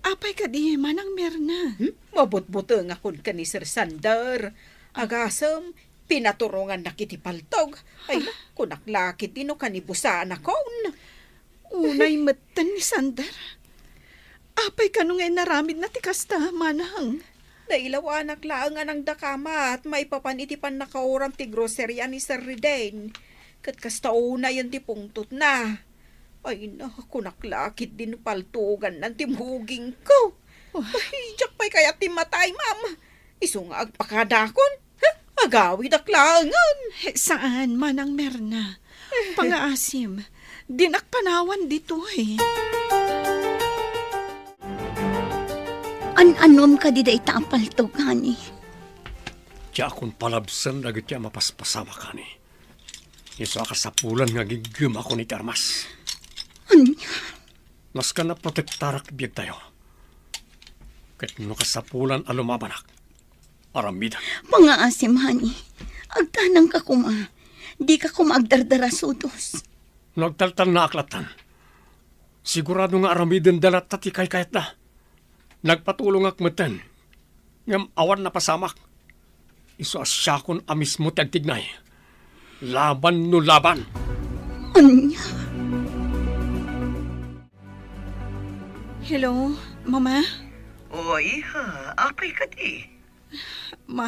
Apay ka di, manang Mirna. Mabut-buteng akon ka ni Sir Sander. Agasam, pinaturungan na kiti paltog. Ay, kunaklakit dino kanibusaan akon. Unay matan ni Sander. Apay ka nung ay naramid na tikasta, manang. Nailaw anak laang anang dakama at maipapanitipan na kauram ti grocerya ni Sir Reden. Kat kastauna yan ti pungtot na. Ay na, kunaklakit din paltugan ng timhuging ko. Ay, jak pa'y kaya ti matay, ma'am. Iso nga agpakadakon. Ha? Agawid aklangan. Saan man ang Merna? Pangaasim, dinakpanawan dito eh. An-anom ka di day taapal to, gani. Tiya akong palabsan na tiya mapaspasama ka ni. Isa ka sa pulan nga gigim ako ni Termas. Anya, Nas ka na protektarak biyag tayo. Ket no ka sa pulan alumabanak. Aramidan. pangaasim, hani. Agtanang ka kuma. Di ka kumagdardara sudos. Nagtaltal na aklatan. Sigurado nga aramidan dalat tati kay kayat na. Nagpatulong akmeten. Ngam awan na pasamak. Iso asyakon amis mo tagtignay. Laban no laban. Anya, Hello, Mama? O, iha, apay ka di. Ma,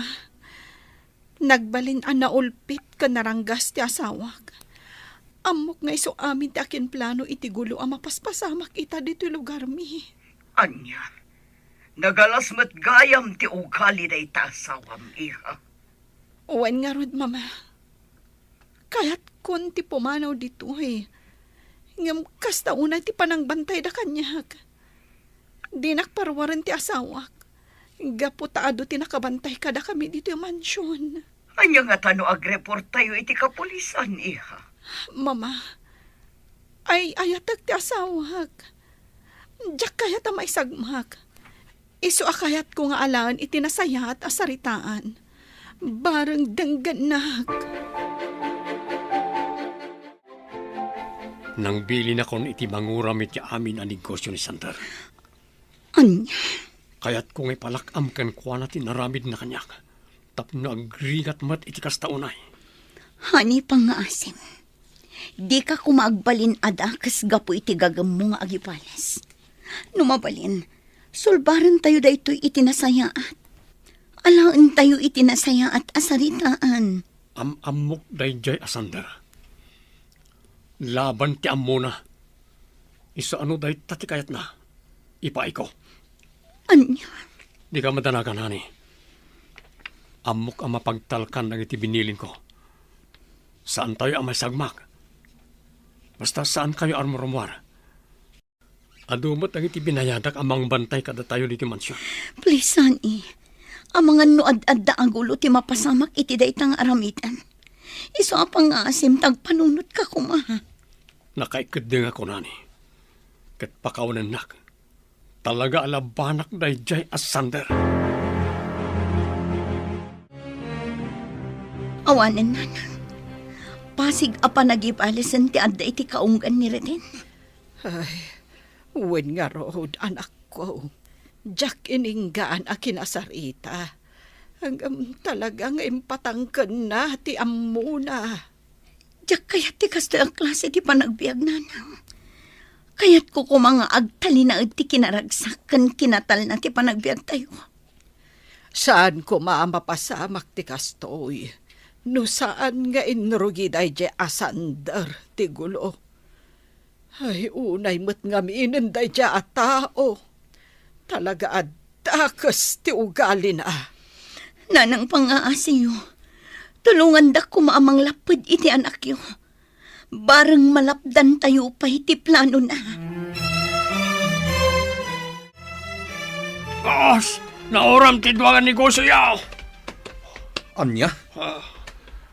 nagbalin na ulpit ka naranggas ti asawak. Amok nga iso amin ti akin plano iti gulo ang mapaspasamak ita dito lugar mi. Anya, nagalas met gayam ti ugali day tasawam, iha. Uwan nga rod, Mama. Kaya't kun ti pumanaw dito eh. Ngam kasta una ti panangbantay da kanyak. Di nakparwaran ti asawak. Gapo taado ti nakabantay kada kami dito yung mansyon. Anya nga tano agreport tayo iti kapulisan, iha. Mama, ay ayatag ti asawak. Diyak kayat ang maisagmak. Iso akayat ko nga alaan itinasayat asaritaan. Barang dangganak. Nang bili na kon iti manguramit ya amin ang negosyo ni Sander. anya. Kaya't kung ipalakam kan kwa natin naramid na kanyak. Tapno agrigat mat iti kastaunay. Hani, pangaasim. Di ka kumagbalin adakas gapo iti gagam mo nga agipalas. Numabalin, sulbaran tayo da ito'y itinasayaat. Alaan tayo itinasayaat asaritaan. Amok dayjay asander. Laban ti ammo na. Isa ano day tatikayat na. Ipaay ko. Anya, Di ka madanagan, hani. Amok ang mapagtalkan ng iti binilin ko. Saan tayo ang may sagmak? Basta saan kayo armoromwar? Adumot ang iti binayadak amang bantay kada tayo diti mansyon. please, honey. Ang mga nuad-ad da agulo ti mapasamak iti daytang aramitan. Iso apang asim tagpanunot ka kuma. Nakaikad din ako, nani. Kat pakawanan nak. Talaga alabanak dayjay asander. Awanen nanan. Pasig apa nagipalisan ti adda iti kaunggan ni Reden. Ay, uwan nga rood, anak ko. Jack ininggaan a kinasarita. Hanggang talaga nga impatangkan na ti ammo na. Diyak kayat ti kasto ang klase ti panagbiag nanang. Kayat ko kumanga agtali na ti kinaragsak kan kinatal na ti panagbiag tayo. Saan ko maamapasamak ti kastoy? No saan nga inrugi day je asander ti gulo? Ay unay met nga miinen day je a tao. Talaga adakas ti ugali na. Nanang pangaasiyo, tulungan da ko maamang lapad iti anak yo. Bareng malapdan tayo pa iti plano na. Boss! Nauram ti duwagan negosyo yaw! Anya?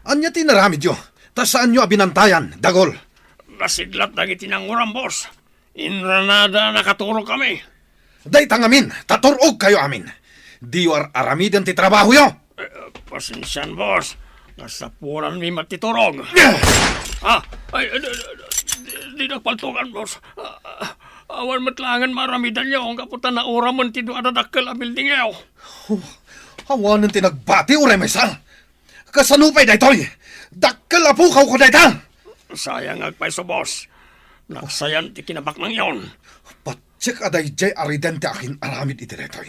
Anya tinaramid yo? Ta saan nyo abinantayan, dagol? Nasidlat na itinanguram, boss. Inranada nakatulog kami. Day tangamin, taturog kayo amin. Di yo aramidan ti trabaho yo. Pasensyan, boss. Nasapuran mi matiturog. Ay, di na paltugan, boss. Awan matlangan maramidan niyo ang kaputan na uraman ti doon adadakkel a building yaw. Hawanan ti nagbati uray may sal. Kasanupay daytoy. Dakkel apukaw ko dayta. Sayang agpaiso, boss. Naksayan ti kinabak ng yon. Patsik aday jay aridente akin aramid iti daytoy.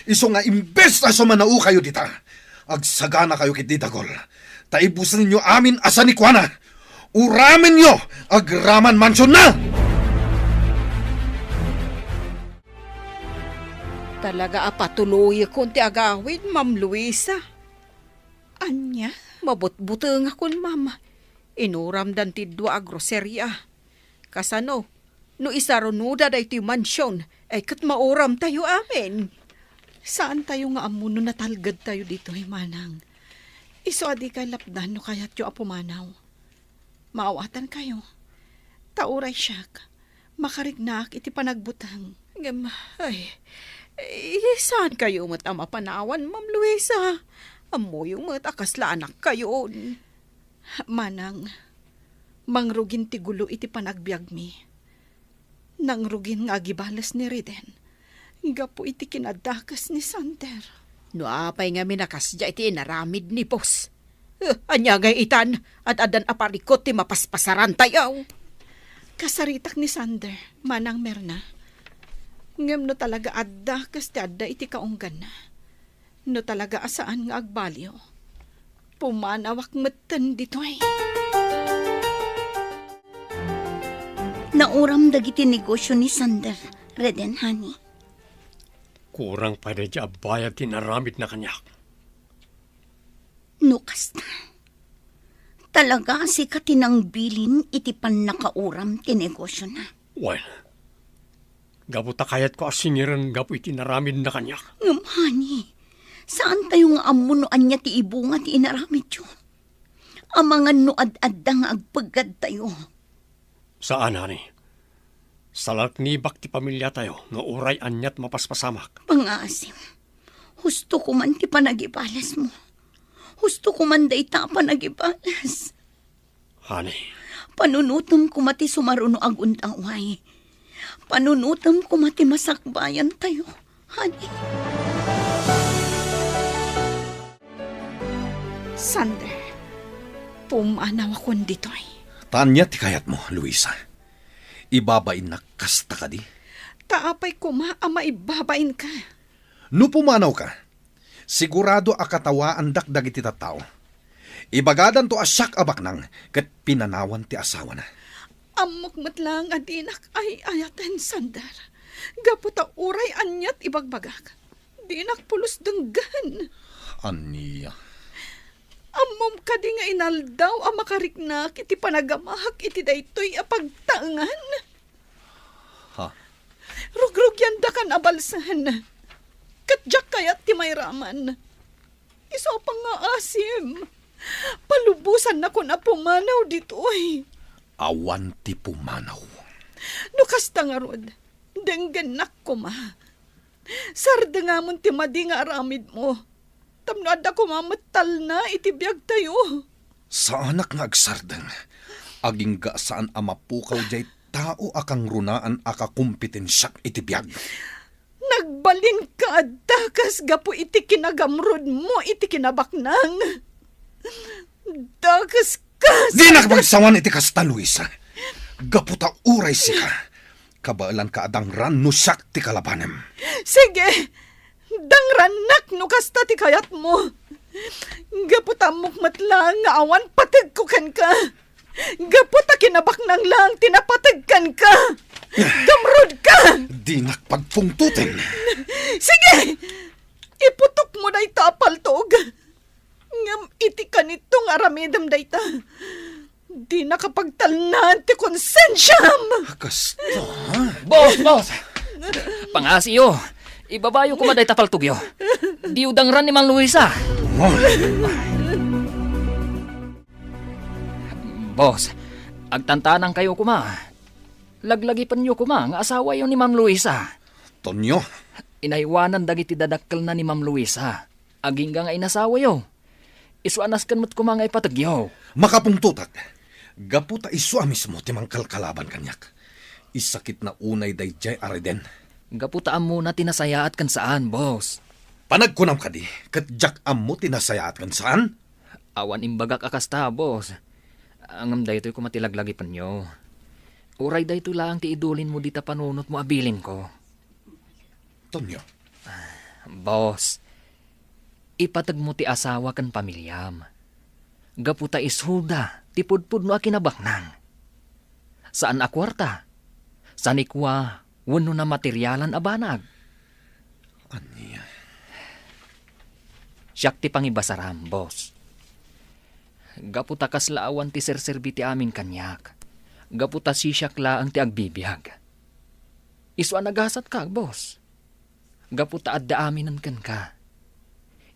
Iso nga imbes na sumanao kayo dita. Agsagana kayo kit didagol. Taibusan ninyo amin asa ni Kuana. Uramin nyo agraman mansyon na! Talaga apatuloy ko ti agawid, Ma'am Luisa. Anya, mabutbuteng akon mama. Inuram dan ti dua a groserya. Kasano, no isarunuda da iti mansyon, ay kat mauram tayo amin. Saan tayo nga amuno natalgad tayo dito, manang? Iso adi kay lapdan no kayat yo apumanaw. Maawatan kayo. Tauray siyak. Makarignak iti panagbutang. Ngam, saan kayo mat ama panawan, Ma'am Luisa? Amo yung mat akasla anak kayo. Manang, mangrugin ti gulo iti panagbiag mi. Nangrugin nga gibalas ni Riden. Gapo iti kinadakas ni Sander. No apay nga minakasya iti inaramid ni Boss. Anya nga itan at adan aparikot ti mapaspasaran tayaw. Kasaritak ni Sander, manang Merna. Ngem no talaga adda kas ti adda iti kaunggan na. No talaga asaan nga agbalyo. Pumanawak metten ditoy. Nauram dagiti negosyo ni Sander, Reden, honey. Kurang pa rin dya bayad tinaramid na kanyak. Nukas na. Talaga si katinang bilin iti pan nakauram ti negosyo na. Well, gaputa kayat ko asingiran gapu itinaramid na kanyak. Honey, saan tayo nga amunoan niya ti ibunga ti inaramid yun? Amangan no ad-adda nga agpagad tayo. Saan, honey? Sa laknibak ti pamilya tayo, nga uray anyat mapaspasamak. Pangasim, husto ko man ti panagibalas mo. Husto ko man day ta panagibalas. Honey, Panunutom ko mati sumaruno agundaway. Panunutom ko mati masakbayan tayo, honey. Sander, pumanaw akon ditoy. Tanya ti kayat mo, Luisa. Ibabain na kasta ka di. Taapay ko ama ibabain ka. No pumanaw ka, sigurado akatawaan dakdag iti tattao. Ibagadan to asyak abaknang kat pinanawan ti asawa na. Amok matlang adinak ay ayatan, Sander. Gaputa uray anyat ibagbagak. Dinak pulos denggan. Aniya. Amom ka di nga inaldaw ang makariknak iti panagamahak iti daytoy apagtangan. Ha? Rugrug yan da kan abalsan. Katjak kayat ti may raman. Iso pang nga asim. Palubusan na ko na pumanaw ditoy. Awan ti pumanaw. Nukas nga rod. Denggan ko ma. Sarda nga mon ti madi nga aramid mo. Tamnada ko mamatal na itibiyag tayo. Sa anak nga agsardang, aging ga saan amapukaw jay tao akang runaan akakumpitensyak itibiyag. Nagbalin ka dakas gapo iti kinagamrod mo iti kinabaknang. Dakas kas. Di nakapagsawan iti kasta, Luisa. Gaputa uray sika. Kabaalan ka adang ran no siyak ti kalabanem. Sige, dangranak no kasta ti kayat mo. Gaputamok matlang nga awan patag ko kan ka. Gaputa kinabaknang lang tinapatagkan ka. Gamrod ka. Di nakpagpungtutin. Sige, iputok mo na itapal tog. Ngam iti kanitong aramidam dayta. Di nakapagtalnan ti konsensyam. Kasta, ha? Boss! Pangasiyo, ibabayo ko maday tapaltugyo. Di udang ran ni Mang Luisa. Boss, agtantanang kayo kuma. Laglagipan nyo kuma, nga asawa yun ni Ma'am Luisa. Tonyo, Inaiwanan dagiti dadakkel na ni Ma'am Luisa. Aging nga inasawa yo. Isuanas kan mo't kuma nga ipatagyo. makapungtutat. Gaputa iswa mismo timang kalkalaban kanyak. Isakit na unay dayjay areden. Gaputaan mo na tinasayaat kan saan, boss. Panagkunam ka di, katjak ammo tinasayaat kan saan? Awan imbagak akasta, boss. Angam daytoy kumatilaglagipan nyo. Uray dayto lang ti idulin mo dita panunot mo abilin ko. Tonyo, Boss, ipatag mo ti asawa kan pamilyam. Gaputa ishuda, ti pudpud no akinabaknang. Saan akwarta? Saan ikwa, wano na materyalan abanag? aniya. Siyak ti pangibasaram, boss. Gaputa kaslaawan ti serserbi ti amin kanyak. Gaputa sisyak laang ti agbibiyag. Isu anagasat ka, boss. Gaputa adda aminan kan ka.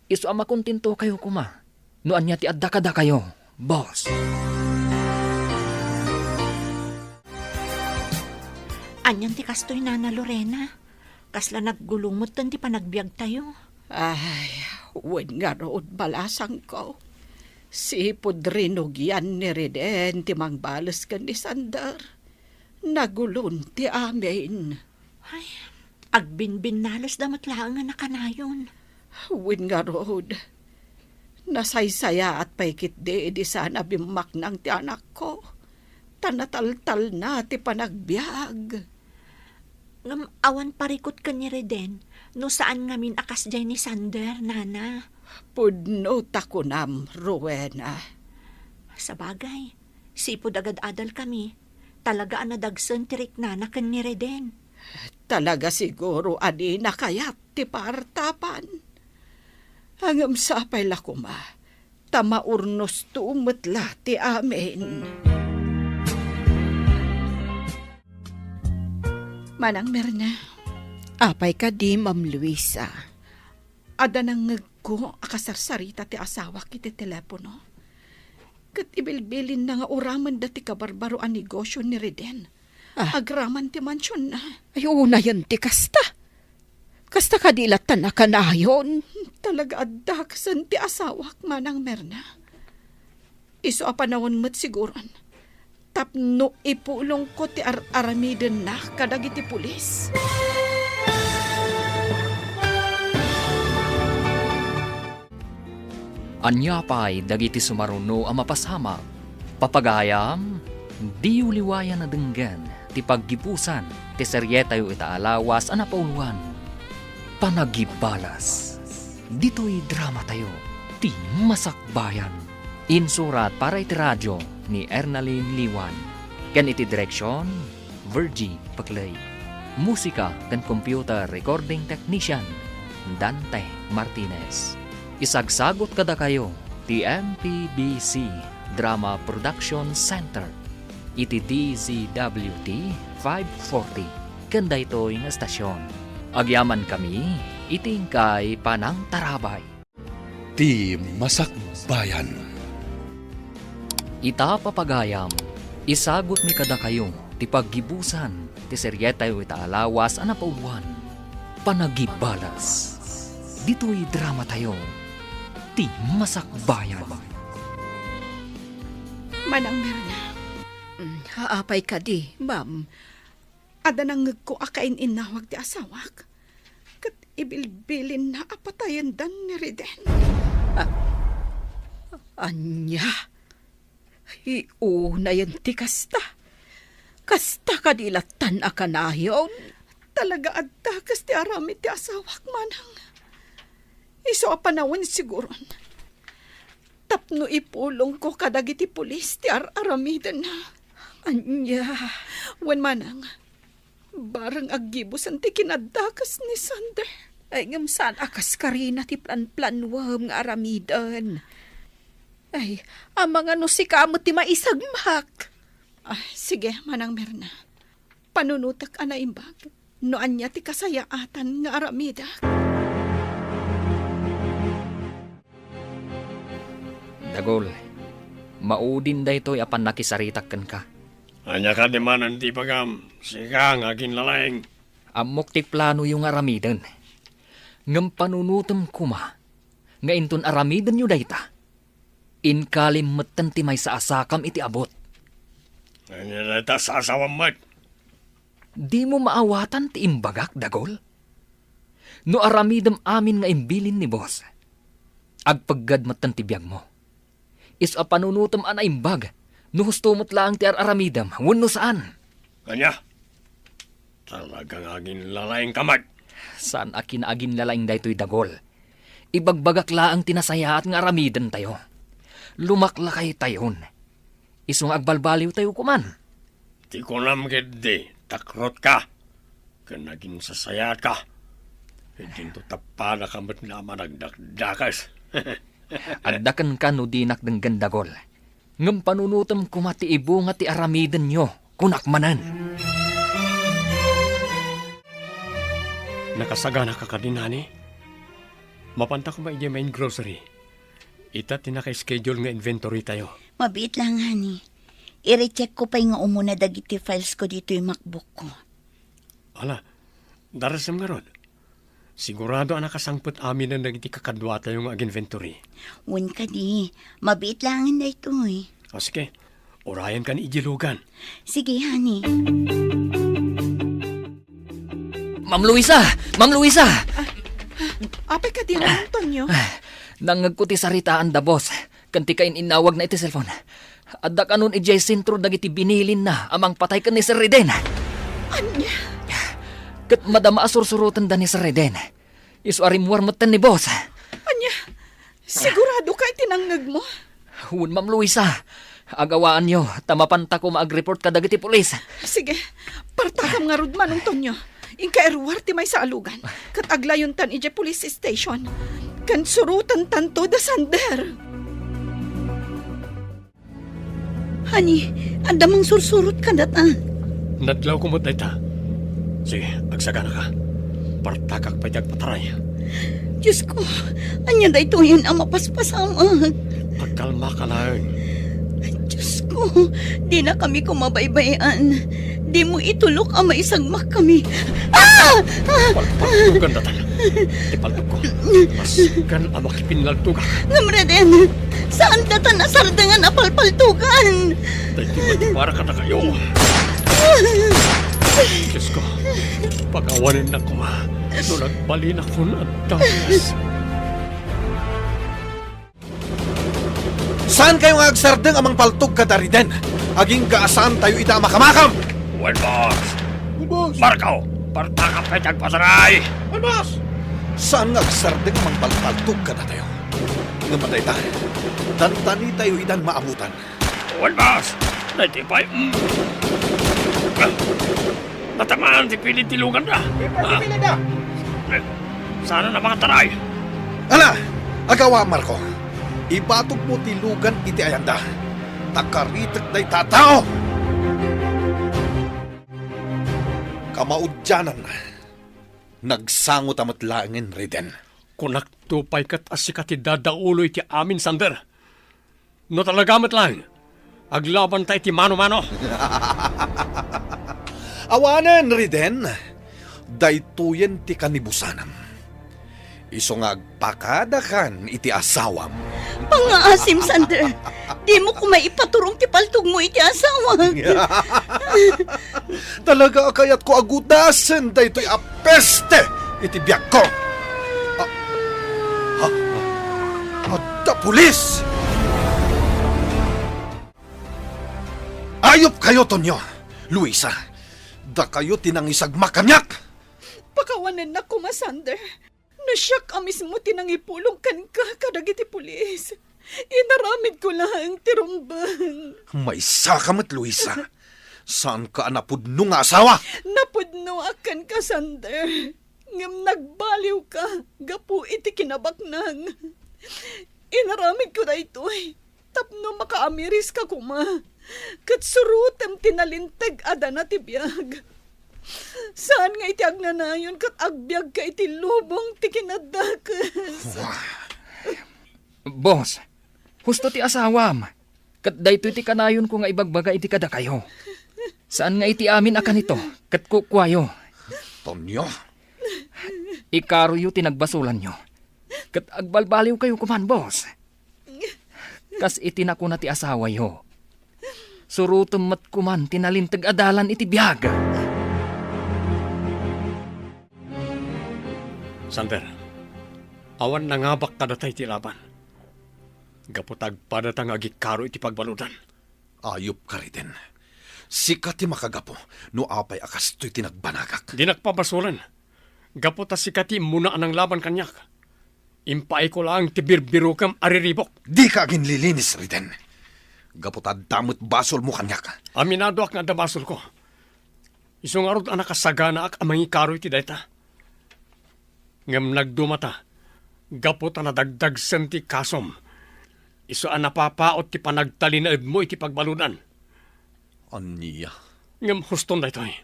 Isu makuntinto kayo kuma. Noan niya ti adda kada kayo, boss. Anyan ti kastoy Nana Lorena. Kasla naggulumot tan ti panagbiag tayo. Ay, wen nga rood balasang ko. Sipod rinugyan ni Reden ti mangbalas kan ni Sander. Nagulon ti amin. Ay, agbinbin nalos damat laang nga nakanayon. Wen nga rood. Nasaysaya at paikit di sana bimak ng ti anak ko. Tanataltal na ti panagbiag. Ngam awan parikot ka ni Reden, no saan ngamin akas jay ni Sander, Nana. Pudno takunam, Rowena. Sa bagay, sipod agad-adal kami. Talaga anadagsan tirik Nana kan ni Reden. Talaga siguro adi na kayat ti partapan. Hangam sapay lakuma, tamaurnos tuumetla ti amin. Manang Merna, apay ka di, Ma'am Luisa. Ada nang ngagko akasarsarita ti asawa kiti telepono. Kat ibilbilin na nga uraman dati kabarbaro ang negosyo ni Reden. Agraman ti mansyon na. Ay, una yan ti kasta. Kasta kadilatan na kanayon. Talaga adaksan ti asawak, Manang Merna. Iso apanawon mo't siguron. Tapno ipulong ko ti aramiden na kadagiti pulis. Anya pa'y dagiti sumaruno ang mapasama. Papagayam, di uliwayan na denggan, ti paggipusan, ti seryetayo itaalawas anapauluan. Panagibalas. Dito'y drama tayo, ti masakbayan. Insurat para iti radyo ni Ernaline Liwan. Ken iti direksyon, Virgie Paclay. Musika ken computer recording technician, Dante Martinez. Isagsagot kada kayo, ti MPBC Drama Production Center. Iti DZWT 540. Kanda ito'y nga stasyon. Agyaman kami, itingkay panang tarabay. Ti Masakbayan. Ita papagayam, isagot mi kada kayo, ti paggibusan, ti seryetayo itaalawas anapauluan. Panagibalas. Dito'y drama tayo, ti masakbayan. Manang Merna, Haapay ka di, ma'am. ada nang ngagko akain inawag ti asawak. Kat ibilbilin na apatayan dan ni Reden. Anya. Iuna yan ti kasta. Kasta kadilatan akanayon. Talaga addakas ti aramid ti asawak, Manang. Iso apanawin siguron. Tapno ipulong ko kadagiti pulis ti aramiden na. Anya. Wen Manang, barang aggibusan ti kinadakas ni Sander. Ay ngam saan akas karina ti plan-planwam nga aramidan. Ay, ang mga no si kamot ti maisagmak. Sige, Manang Merna. Panunutak anaimbag. Noan niya ti kasayaatan nga aramida. Dagol, maudin da ito'y apan nakisaritak kan ka. Anya ka di manan ti pagam, sika nga ginlalaeng. Amok ti plano yung aramidan. Ngam panunutom kuma, nga inton aramidan yu dayta. Inkalim metten ti may saasakam iti abot. Anya na ta sa asawang mat. Di mo maawatan ti imbagak, Dagol? No aramidam amin nga imbilin ni boss. Agpaggad metten ti biyag mo. Is a panunutom ana imbag, no hustumot lang ti aramidam, wano saan? Kanya, talagang agin lalaeng kamat. Saan akin agin lalaing daytoy, Dagol? Ibagbagak laang tinasayaat nga aramidan tayo. Lumaklakay tayon. Isong agbalbaliw tayo kuman. Ti ko nam di, takrot ka. Kanagin sasayat ka. Hindi to tapada ka ba't naman nagdakdakas. Addakan ka no dinak ng gandagol. Ngam panunutam kumati ibo nga ti aramiden nyo, kunakmanan. Nakasagana ka kadinani. Mapanta ko maidya main grocery. Ita tinaka-schedule nga inventory tayo. Mabit lang, honey. I-recheck ko pa nga umuna dagiti files ko dito yung MacBook ko. Ala, darasam nga rod. Sigurado ang nakasangpot amin na nagiti kakadwa tayo nga inventory. Wen ka di. Mabit lang na ito eh. O sige, orayan ka ni ijilugan. Sige, honey. Ma'am Luisa! Ma'am Luisa! Apay ka din, Antonio. Nangagkuti saritaan da boss. Kanti kain inawag na iti cellphone. Adda kanon ijay sentro dagiti binilin na amang patay ka ni Sir Reden. Anya? Kat madama asursurutan da ni Sir Reden. Isuarimwar matan ni boss. Anya? Sigurado ka itinangag mo? Hun, Ma'am Luisa. Agawaan nyo. Tamapanta ko maag-report ka dagiti pulis. Sige, partakam nga rudman, Antonio. Inka erwar ti may sa alugan. Kat aglayon tan ije police station. Kan surutan tanto da sander. Honey, andamang sursurot ka data. Nadlaw ko mo ta. Sige, agsagana ka. Partakak pa itag pataray. Diyos ko, anya da ito yun ang mapaspasamag. Pagkalma ka lang. Diyos ko, di na kami kumabaybayan. Di mo itulok ang maisagmak kami. Ah! Palpaltugan datan. Tipaltug ko. Masgan ang makipinlaltuga. Namreden, saan data nasardangan apalpaltugan? Dahil para ka na kayo. Diyos ko, pag-awanin na ko ma. Nung nagbalin ako na dalas. Saan kayo nga agsardeng amang paltog ka dariden? Aging kaasaan tayo ita makamakam? Well, boss. Marco, partakap pa itag pataray. Saan nga agsardeng amang paltog ka na tayo? Ngamatay tayo. Tantani tayo idan maamutan. Well, boss. Naitipay. Natamaan si pilit tilugan na. Sana na mga taray. Ala! Agawa, Marco. Ibatog mo tilugan iti ayanda. Takaritek day tatao! Kamaudyanan na. Nagsangot amat langin, Reden. Kunak tupay kat asikati dadaulo iti amin, Sander. No talagamat lang. Aglaban tayo iti mano-mano. Awanan, Reden. Daytoyen ti kanibusanam. Iso nga agpakadakan iti asawam. Pangaasim, Sander. Di mo ko maipaturong ti paltog mo iti asawa. Talaga kayat ko agudasen daytoy apeste iti biyak ko. Adda pulis! Ayop kayo, Tonyo. Luisa, da kayo tinangisagmak kanyak. Pakawanan na ko, Sander. Nasyak a mismo tinangipulong kan ka kadagiti pulis. Inaramid ko lang tirumbang. May sakamat, Luisa. Saan ka napudno nga asawa? Napudno akan ka, Sander. Ngam nagbaliw ka, gapu iti kinabaknang. Inaramid ko na ito eh. Tapno makaamiris ka kuma. Kat surutem tinalintag ada na tibiyag. Saan nga iti agnanayon kat agbyag ka iti lubong ti kinadakas. Boss, husto ti asawam. Kat dayto iti kanayon ko nga ibagbaga iti kada kayo. Saan nga iti amin akan ito? Kat kukwayo. Tonyo. Ikaro yu tinagbasulan nyo. Kat agbalbaliw kayo kuman, boss. Kas iti nako na ti asawa yo. Surutom mat kuman tinalintag adalan iti biyag. Sander, awan nangabak kadatay ti laban. Gaputag padatang agikaro iti pagbaludan. Ayop ka rin. Sikat ti makagapo no apay akas to'y tinagbanagak. Di nagpabasulan. Gaputa sikati muna anang laban kanyak. Impay ko lang ti birbirukam ariribok. Di ka agin lilinis, Riden. Gaputad damot basol mo kanyak. Aminado ak nga dabasol ko. Isong arod anak kasagana ak amangi karoy ti dayta. Ngam nagdumata, gaputa na dagdag senti kasom. Iso ang napapaot ti panagtalinaid mo iti pagbaludan. Anya. Ngam huston da ito eh.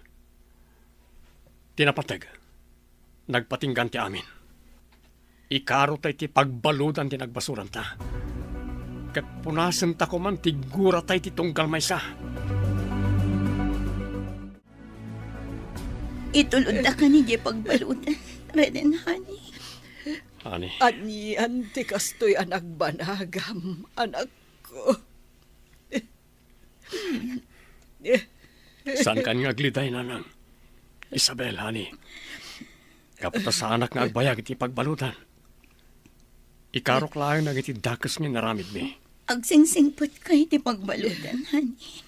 Tinapatag. Nagpatinggan ti amin. Ikaro tayo ti pagbaludan ti nagbasuran ta. Kat punasan ta ko man ti gura tayo ti tunggal maysa. Itulod na ka ni pagbaludan. Reden, honey. Ani, Anian ti kastoy anak banagam, anak ko. saan kan nga gliday na nang? Isabel, hani. Kaputa sa anak nga agbayag iti pagbaludan. Ikarok lang nang iti dakas nga naramid mi. Agsingsingpot ka iti pagbaludan, honey.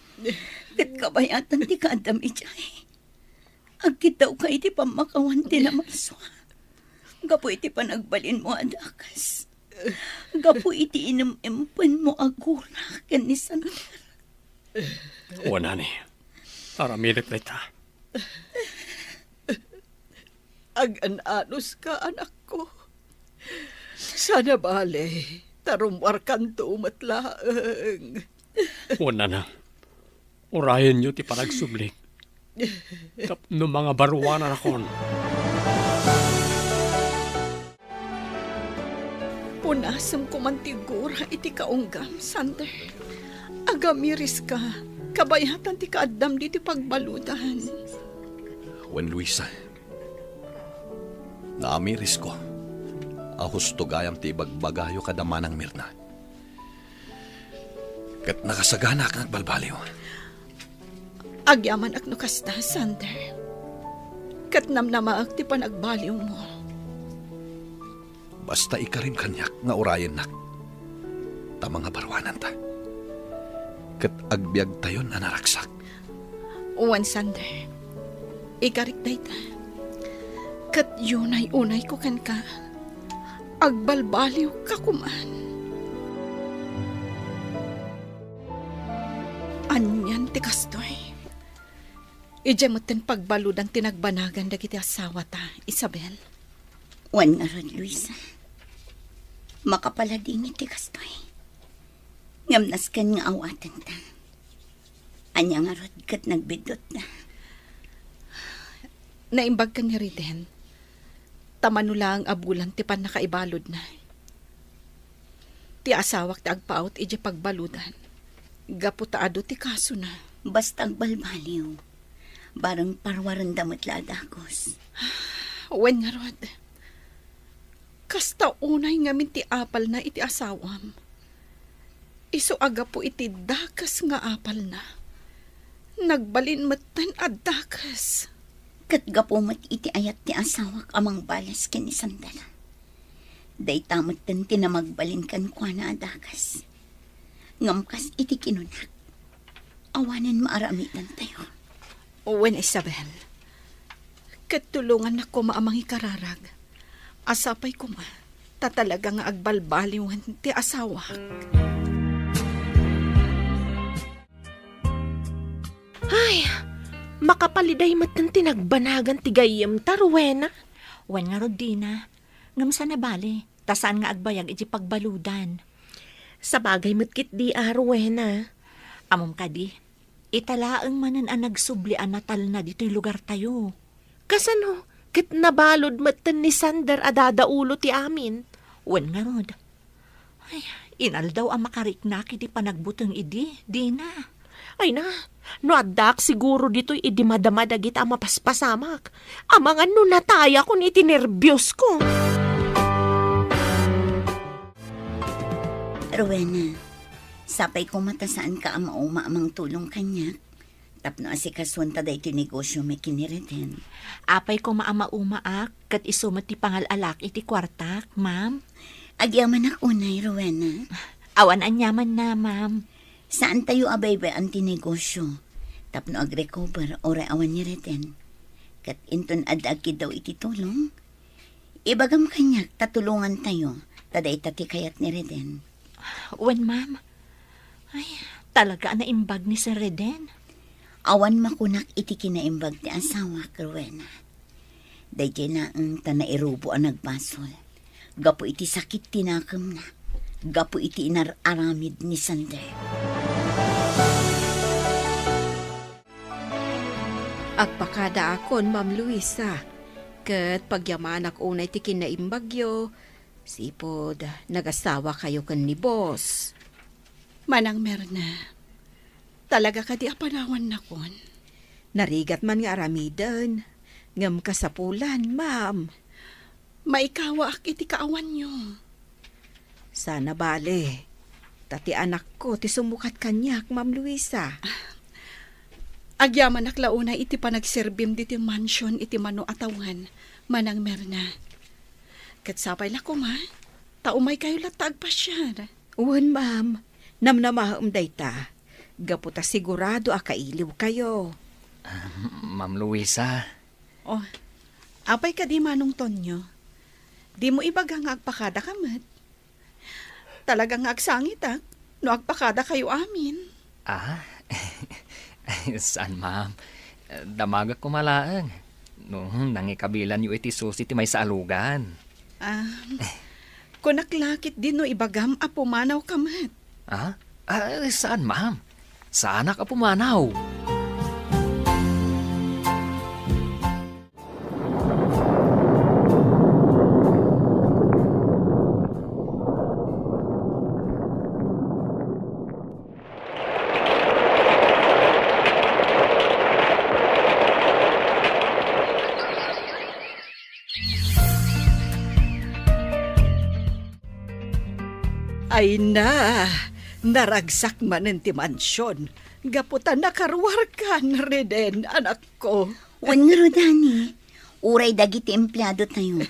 Kat kabayatan ti kaadam ijay. Agkitaw ka iti pamakawan ti namaswa. Gapo iti panagbalin mo adakas. Gapo iti inumimpan mo agura ken ni Sander. Wala ni. Para milip na ita. Ag-ananos ka, anak ko. Sana bale, tarumwar kanto umatlaang. Wala na. Urayan nyo ti panagsublik. Tapno mga baruanan akon. Punasam ko man tigura iti kaunggam, Sander. Agamiris ka, kabayatan ti kaadam di ti pagbaludan. Wen Luisa. Naamiris ko. Ahus to gayam ti bagbagayo kadamanang Mirna. Kat nakasagana kang nagbalbaliw. Agyaman ak no kasta, Sander. Katnam namaak ti panagbaliw mo. Basta ikarim kanyak nga urayan nak. Ta mga barwanan ta. Kat agbyag tayon na naraksak. Uwan, Sander. Ikarik day ta. Kat yunay unay ko kan ka. Agbalbaliw ka kuman. Anyan ti kastoy. Ijemutin pagbaludan tinagbanagan dagiti asawa ta, Isabel. Wan nga rod, Luisa. Makapalading iti kastoy. Ngamnas kan nga awatan ta. Anya nga rod kat nagbidot na. Naimbag ka ni Riden. Tamanula ang abulan ti pan nakaibalod na. Ti asawak ti agpaot ije pagbaludan. Gaputaado ti kaso na. Basta agbalbaliw. Barang parwaran damot ladakos. Wen nga rod. Kasta unay ngamin ti apal na iti asawam. Iso aga po iti dakas nga apal na. Nagbalin matan at dakas. Kat gapumat iti ayat ti asawak amang balas ken ni Sander. Day tamot ten tinamagbalin kan kwa na adakas. Ngamkas iti kinunak. Awanan maaramitan tayo. Wen, Isabel. Katulungan ako maamang ikararag. Asapay ko ma. Tatalaga nga agbalbaliwan ti asawa. Ay, makapaliday matan tinagbanagan ti gayem tarwena. Wan nga Rodina. Ngam sa nabali. Tasaan nga agbayag iti pagbaludan. Sa bagay matkit di arwena. Amom ka di. Italaang manan ang nagsublian natal na dito'y lugar tayo. Kasano, kit nabalod matan ni Sander adadaulo ti amin. Wan nga rod. Ay, inal daw ang makariknak iti panagbutang idi. Di na. Ay na, no adak siguro dito'y idimadama dagit ama paspasamak. Amangan no nataya kun itinerbyos ko. Rowena, sapay ko matasaan ka ama amang tulong kanya. Tapno asikasuan ta da iti negosyo may kinireden. Apay ko maama-umaak kat isumat ti pangalalak iti kwartak, ma'am. Agyaman ako unay, Rowena. Awan anyaman na, ma'am. Saan tayo abaybay ang tinegosyo? Tapno ag-recover o awan ni Reden. Kat inton adagi daw iti tulong. Ibagam kanya, tatulungan tayo. Taday tati kayat ni Reden. Wan, ma'am. Ay, talaga na imbag ni Sir Reden. Awan makunak iti kinaimbag ti asawa, Rowena. Dahil na ang tanairubo ang nagbasol. Gapo iti sakit tinakam na. gapu iti inararamid ni Sander. Agpakada akon, Ma'am Luisa. Ket pagyamanak unay ti kinaimbagyo, sipod nagasawa kayo kan ni boss. Manang Merna, talaga ka di apanawan na kon. Narigat man nga aramidan, ngam kasapulan, ma'am. Maikawa ak iti kaawan nyo. Sana bale, tati anak ko ti sumukat kanyak, Ma'am Luisa. Agyaman aklauna iti panagserbim diti mansion iti mano atawan, Manang Merna. Kat sapay lako ma, taumay kayo latag pa siya. Uwan, ma'am. Namnamaham dayta. Gaputa sigurado akailiw kayo. Ma'am Luisa, Oh, apay ka di manong Tonyo. Di mo ibagang agpakada ka mat. Talagang agsangit no agpakada kayo amin. Saan, ma'am? Damagak ko malaang. Nung nangikabilan yu iti susi ti may saalugan. Kunaklakit din no ibagam apumanaw ka mat. Saan, ma'am? Saan ka pumanaw? Ay na, naragsak man ti mansyon. Gaputan nakaruar ka na rin, anak ko. Wan nga Rodani, uray dagiti empleyado tayo.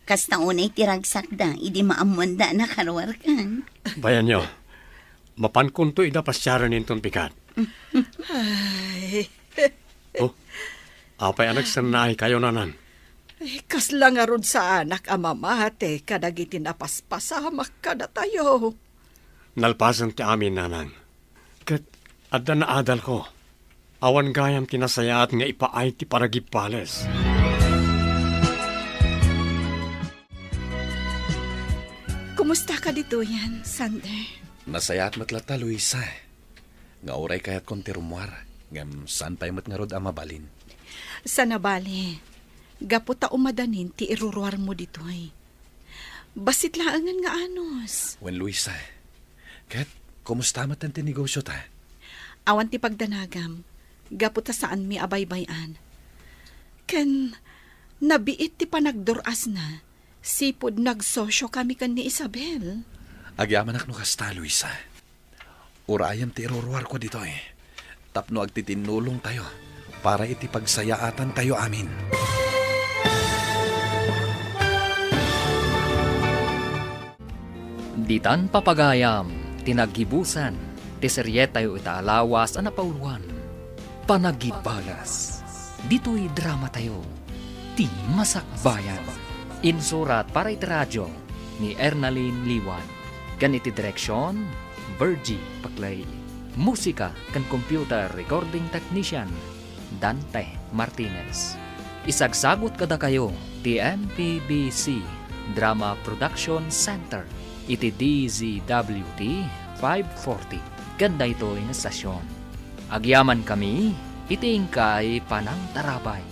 Kasta unay tiragsak da, idi maamuan da nakarwar kan. Bayan nyo, mapankun to ida pasyaran ninton pikat. Ay, Apay anak sanay kayo nanan. kasla nga ron sa anak amamate, kadagiti napaspasamak ka na tayo. Nalpasan ti amin nanang. Kat adda na adal ko. Awan gayam tinasayaat nga ipaay ti paragipales. Kumusta ka dito yan, Sander? Nasayat matlata, Luisa. Nga oray kayat kon ti rumwar. Ngam saan pa'y mat nga rod amabalin. Sa nabali, gaputa umadanin ti iruruar mo dito ay. Basit laangan nga anos. Wen, Luisa. Kat, kumusta matan ti negosyo ta? Awan ti pagdanagam, gaputa saan mi abaybayan. Ken, nabiit ti panagdoras na, sipod nagsosyo kami kan ni Isabel. Agyaman ak no kasta, Luisa. Urayam ti iruruar ko dito eh. Tapno agtitinulong tayo para iti pagsayaatan tayo amin. Ditan papagayam, tinaghibusan, ti seryeta yu itaalawas a napauluan. Panagibalas, dito'y drama tayo, ti Masakbayan. Insurat para iti radyo ni Ernaline Liwan. Ganiti direksyon, Virgie Paklay. Musika kan computer recording technician, Dante Martinez. Isagsagot kada kayo, ti MPBC Drama Production Center. Iti DZWT 540. Ganda ito yung estasyon. Agyaman kami, iti ingkay panang tarabay.